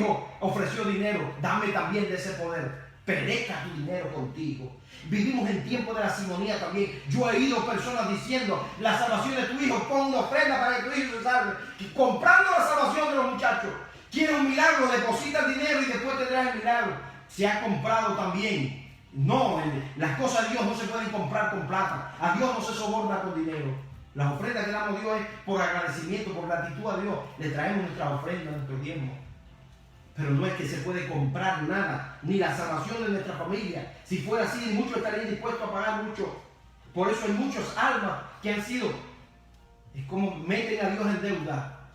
ofreció dinero: dame también de ese poder. Perezca tu dinero contigo. Vivimos en tiempo de la simonía también. Yo he oído personas diciendo: la salvación de tu hijo, pon una ofrenda para que tu hijo se salve. Comprando la salvación de los muchachos. Quieres un milagro, deposita el dinero y después tendrás el milagro. Se ha comprado también. No, las cosas de Dios no se pueden comprar con plata. A Dios no se soborna con dinero. Las ofrendas que damos a Dios es por agradecimiento, por gratitud a Dios. Le traemos nuestras ofrendas, nuestro diezmo. Pero no es que se puede comprar nada, ni la salvación de nuestra familia. Si fuera así, muchos estarían dispuestos a pagar mucho. Por eso hay muchos almas que han sido, es como meten a Dios en deuda.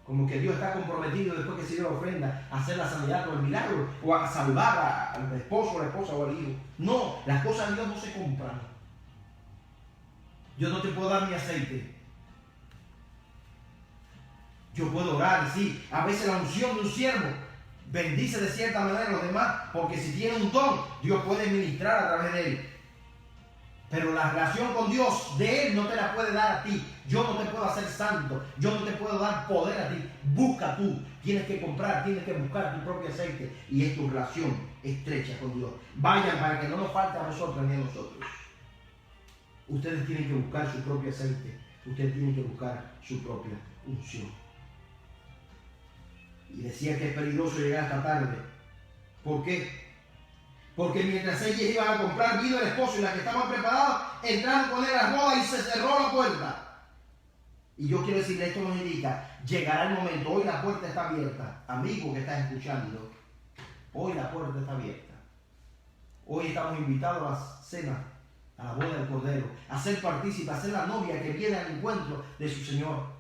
Como que Dios está comprometido después que se dio la ofrenda a hacer la sanidad o el milagro, o a salvar al esposo, a la esposa o al hijo. No, las cosas de Dios no se compran. Yo no te puedo dar mi aceite. Yo puedo orar, sí. A veces la unción de un siervo bendice de cierta manera a los demás, porque si tiene un don, Dios puede ministrar a través de él. Pero la relación con Dios de él no te la puede dar a ti. Yo no te puedo hacer santo, yo no te puedo dar poder a ti. Busca tú, tienes que comprar, tienes que buscar tu propio aceite, y es tu relación estrecha con Dios. Vayan para que no nos falte a nosotros ni a nosotros. Ustedes tienen que buscar su propio aceite, ustedes tienen que buscar su propia unción. Y decía que es peligroso llegar hasta tarde. ¿Por qué? Porque mientras ellas iban a comprar, vino el esposo, y las que estaban preparadas entraron con él a la boda y se cerró la puerta. Y yo quiero decirle, esto nos indica: llegará el momento. Hoy la puerta está abierta. Amigo que estás escuchando, hoy la puerta está abierta. Hoy estamos invitados a la cena, a la boda del Cordero, a ser partícipes, a ser la novia que viene al encuentro de su Señor.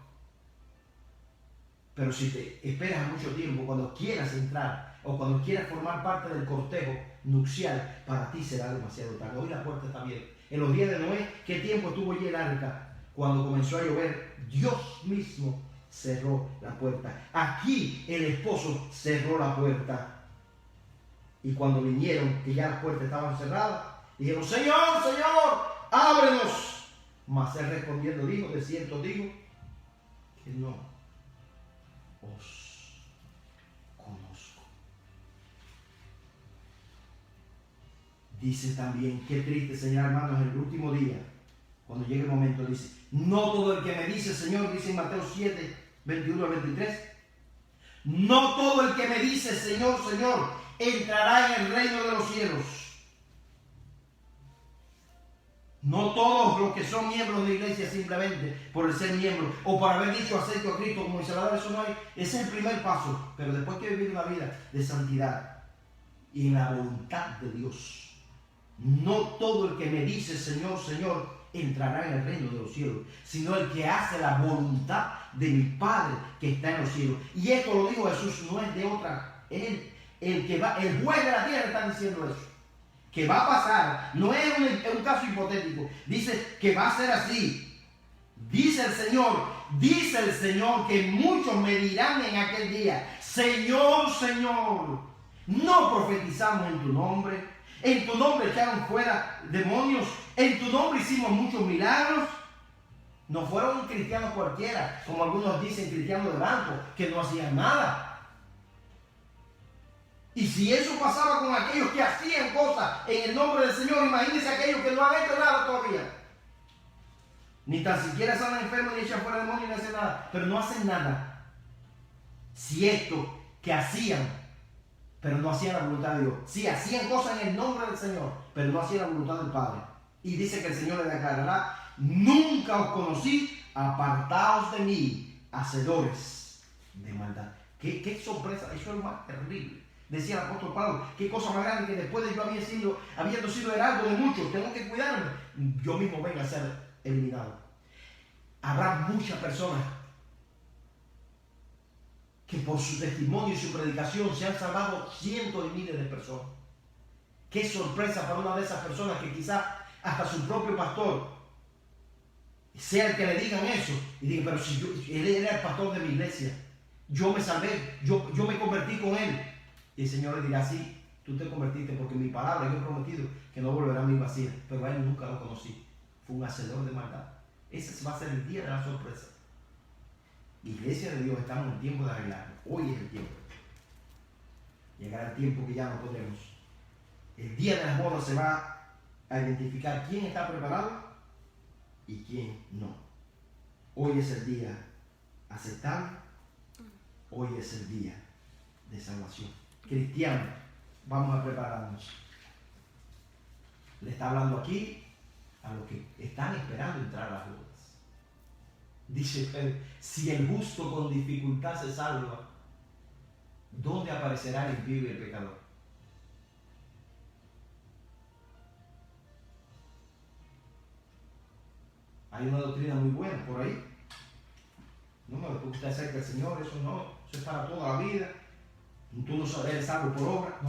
Pero si te esperas mucho tiempo, cuando quieras entrar o cuando quieras formar parte del cortejo nupcial, para ti será demasiado tarde. Hoy la puerta está abierta. En los días de Noé, ¿qué tiempo estuvo allí el arca? Cuando comenzó a llover, Dios mismo cerró la puerta. Aquí el esposo cerró la puerta. Y cuando vinieron, que ya las puertas estaban cerradas, dijeron: Señor, Señor, ábrenos. Mas él respondiendo dijo: de cierto digo que no os conozco. Dice también, qué triste, Señor, hermanos, en el último día, cuando llegue el momento, dice: no todo el que me dice Señor, dice en Mateo 7, 21 al 23, no todo el que me dice Señor, Señor, entrará en el reino de los cielos. No todos los que son miembros de la iglesia, simplemente por el ser miembro o por haber dicho acepto a Cristo como Salvador, eso no hay. Ese es el primer paso. Pero después que vivir una vida de santidad y en la voluntad de Dios, no todo el que me dice Señor, Señor, entrará en el reino de los cielos, sino el que hace la voluntad de mi Padre que está en los cielos. Y esto lo dijo Jesús, no es de otra. Él, el juez de la tierra está diciendo eso. Que va a pasar, no es un caso hipotético. Dice que va a ser así. Dice el Señor que muchos me dirán en aquel día: Señor, Señor, no profetizamos en tu nombre, en tu nombre echaron fuera demonios, en tu nombre hicimos muchos milagros. No fueron cristianos cualquiera, como algunos dicen, cristianos de banco, que no hacían nada. Y si eso pasaba con aquellos que hacían cosas en el nombre del Señor, imagínense aquellos que no han hecho nada todavía. Ni tan siquiera sanan enfermos, ni echan fuera demonios, ni hacen nada. Pero no hacen nada. Si esto que hacían, pero no hacían la voluntad de Dios. Sí, hacían cosas en el nombre del Señor, pero no hacían la voluntad del Padre. Y dice que el Señor le declarará: nunca os conocí, apartaos de mí, hacedores de maldad. ¿Qué sorpresa? Eso es lo más terrible. Decía el apóstol Pablo: qué cosa más grande que después de yo habiendo sido heraldo de muchos, tengo que cuidarme. Yo mismo venga a ser eliminado. Habrá muchas personas que por su testimonio y su predicación se han salvado cientos de miles de personas. Qué sorpresa para una de esas personas que quizás hasta su propio pastor sea el que le digan eso y diga: pero si él era el pastor de mi iglesia, yo me salvé, yo me convertí con él. Y el Señor le dirá: sí, tú te convertiste porque mi palabra, yo he prometido que no volverá a mí vacía, pero a él nunca lo conocí. Fue un hacedor de maldad. Ese va a ser el día de la sorpresa. Iglesia de Dios, estamos en el tiempo de arreglarlo. Hoy es el tiempo. Llegará el tiempo que ya no podremos. El día de las bodas se va a identificar quién está preparado y quién no. Hoy es el día aceptable. Hoy es el día de salvación. Cristianos, vamos a prepararnos. Le está hablando aquí a los que están esperando entrar a las bodas. Dice Pedro: si el justo con dificultad se salva, ¿dónde aparecerá el impío y el pecador? Hay una doctrina muy buena por ahí. No, tú estás cerca del Señor, eso es para toda la vida. Tú no eres salvo por obra.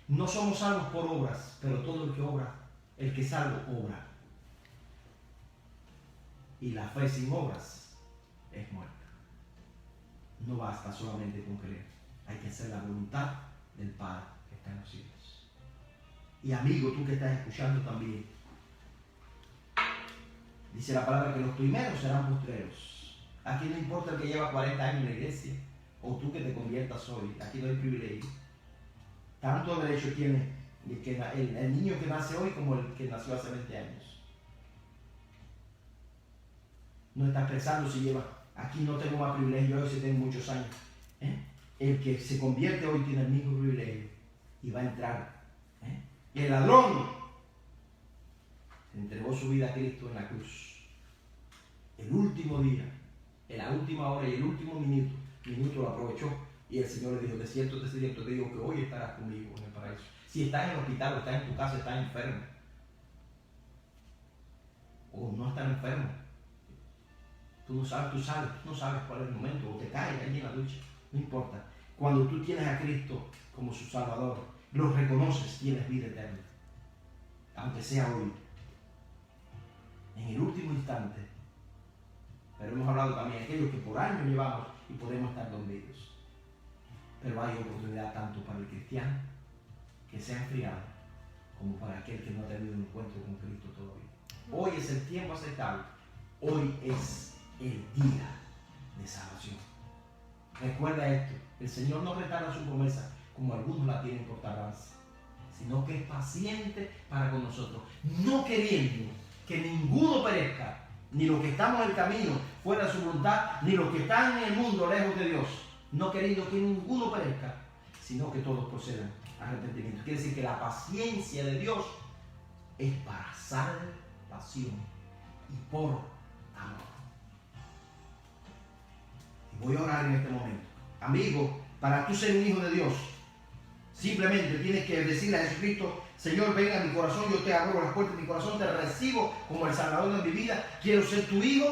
No somos salvos por obras, pero todo el que obra, el que es salvo, obra. Y la fe sin obras es muerta. No basta solamente con creer. Hay que hacer la voluntad del Padre que está en los cielos. Y amigo, tú que estás escuchando también, dice la palabra que los primeros serán postreros. Aquí no importa el que lleva 40 años en la iglesia o tú que te conviertas hoy. Aquí no hay privilegio. Tanto derecho tiene el niño que nace hoy como el que nació hace 20 años. No estás pensando si lleva, aquí no tengo más privilegio, yo si tengo muchos años. El que se convierte hoy tiene el mismo privilegio y va a entrar. El ladrón entregó su vida a Cristo en la cruz. El último día, en la última hora y el último minuto lo aprovechó y el Señor le dijo: de cierto te digo que hoy estarás conmigo en el paraíso. Si estás en el hospital o estás en tu casa, estás enfermo o no estás enfermo, tú no sabes cuál es el momento, o te caes allí en la ducha, no importa. Cuando tú tienes a Cristo como su Salvador, lo reconoces, tienes vida eterna, aunque sea hoy, en el último instante. Pero hemos hablado también de aquellos que por años llevamos y podemos estar dormidos. Pero hay oportunidad tanto para el cristiano que se ha enfriado como para aquel que no ha tenido un encuentro con Cristo todavía. Hoy es el tiempo aceptable. Hoy es el día de salvación. Recuerda esto: el Señor no retarda su promesa como algunos la tienen por tardanza, sino que es paciente para con nosotros, no queriendo que ninguno perezca, ni los que estamos en el camino fuera de su voluntad, ni los que están en el mundo lejos de Dios, no queriendo que ninguno perezca, sino que todos procedan a arrepentimiento. Quiere decir que la paciencia de Dios es para salvación y por amor. Y voy a orar en este momento. Amigo, para tú ser un hijo de Dios, Simplemente tienes que decirle a Jesucristo: Señor, venga a mi corazón, yo te abro las puertas de mi corazón, te recibo como el Salvador de mi vida, quiero ser tu hijo.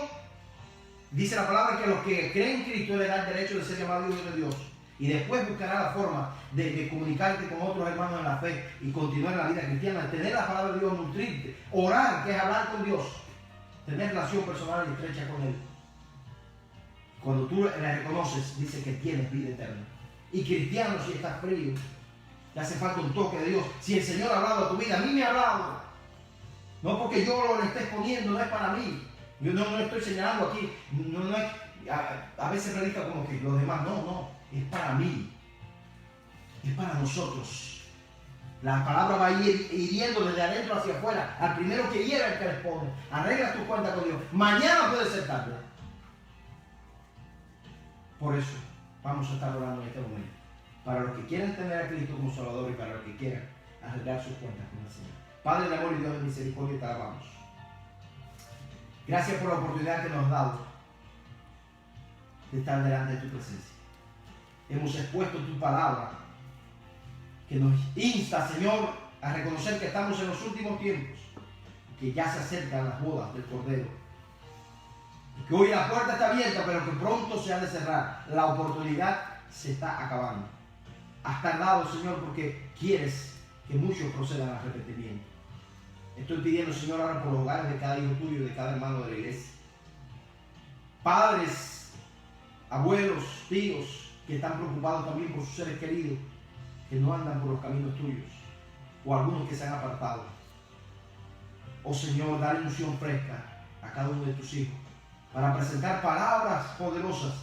Dice la palabra que los que creen en Cristo le dan derecho de ser llamados hijos de Dios. Y después buscará la forma de comunicarte con otros hermanos en la fe y continuar en la vida cristiana, tener la palabra de Dios, nutrirte, orar, que es hablar con Dios, tener relación personal y estrecha con Él. Cuando tú la reconoces, dice que tienes vida eterna. Y cristiano, si estás frío, te hace falta un toque de Dios. Si el Señor ha hablado a tu vida, a mí me ha hablado. No porque yo lo esté exponiendo, no es para mí. Yo no estoy señalando aquí. No es, a veces predica como que los demás. No. Es para mí. Es para nosotros. La palabra va a ir hiriendo desde adentro hacia afuera. Al primero que hiera, el que responde. Arregla tu cuenta con Dios. Mañana puede ser tarde. Por eso vamos a estar orando en este momento. Para los que quieren tener a Cristo como Salvador y para los que quieran arreglar sus cuentas con el Señor. Padre de amor y Dios de misericordia, te alabamos. Gracias por la oportunidad que nos has dado de estar delante de tu presencia. Hemos expuesto tu palabra que nos insta, Señor, a reconocer que estamos en los últimos tiempos, que ya se acercan las bodas del Cordero, y que hoy la puerta está abierta, pero que pronto se ha de cerrar. La oportunidad se está acabando. Has tardado, Señor, porque quieres que muchos procedan al arrepentimiento. Estoy pidiendo, Señor, ahora por los hogares de cada hijo tuyo y de cada hermano de la iglesia. Padres, abuelos, tíos, que están preocupados también por sus seres queridos, que no andan por los caminos tuyos, o algunos que se han apartado. Oh Señor, dale unción fresca a cada uno de tus hijos, para presentar palabras poderosas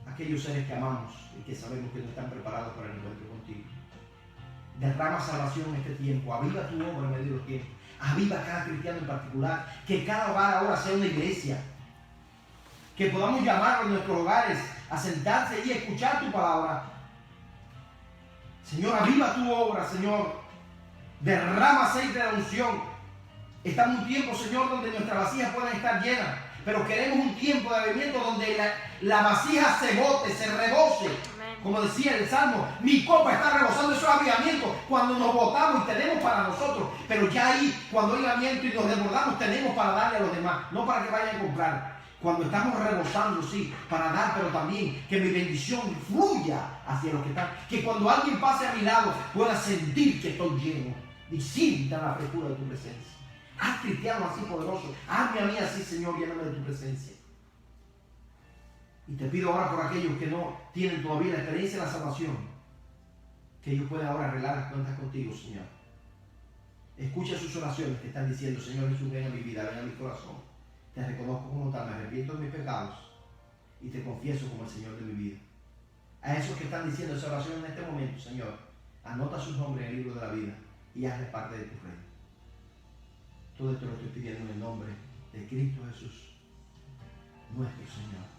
a aquellos seres que amamos y que sabemos que no están preparados para el encuentro contigo. Derrama salvación en este tiempo, aviva tu obra en medio de los tiempos, aviva a cada cristiano en particular, que cada hogar ahora sea una iglesia, que podamos llamar a nuestros hogares a sentarse y escuchar tu palabra. Señor, aviva tu obra, Señor, derrama aceite de la unción. Estamos en un tiempo, Señor, donde nuestras vasijas pueden estar llenas, pero queremos un tiempo de avivamiento donde la vasija se bote, se rebose. Como decía el Salmo, mi copa está rebosando. Eso es avivamiento, cuando nos botamos y tenemos para nosotros, pero ya ahí, cuando hay avivamiento y nos desbordamos, tenemos para darle a los demás, no para que vayan a comprar. Cuando estamos rebosando, sí, para dar, pero también que mi bendición fluya hacia los que están, que cuando alguien pase a mi lado pueda sentir que estoy lleno y sienta la frescura de tu presencia. Haz cristianos así poderosos, hazme a mí así, Señor, lléname de tu presencia. Y te pido ahora por aquellos que no tienen todavía la experiencia de la salvación, que ellos puedan ahora arreglar las cuentas contigo, Señor. Escucha sus oraciones que están diciendo: Señor Jesús, ven a mi vida, ven a mi corazón. Te reconozco como tal, me arrepiento de mis pecados y te confieso como el Señor de mi vida. A esos que están diciendo esa oración en este momento, Señor, anota sus nombres en el libro de la vida y hazles parte de tu reino. Todo esto lo estoy pidiendo en el nombre de Cristo Jesús, nuestro Señor.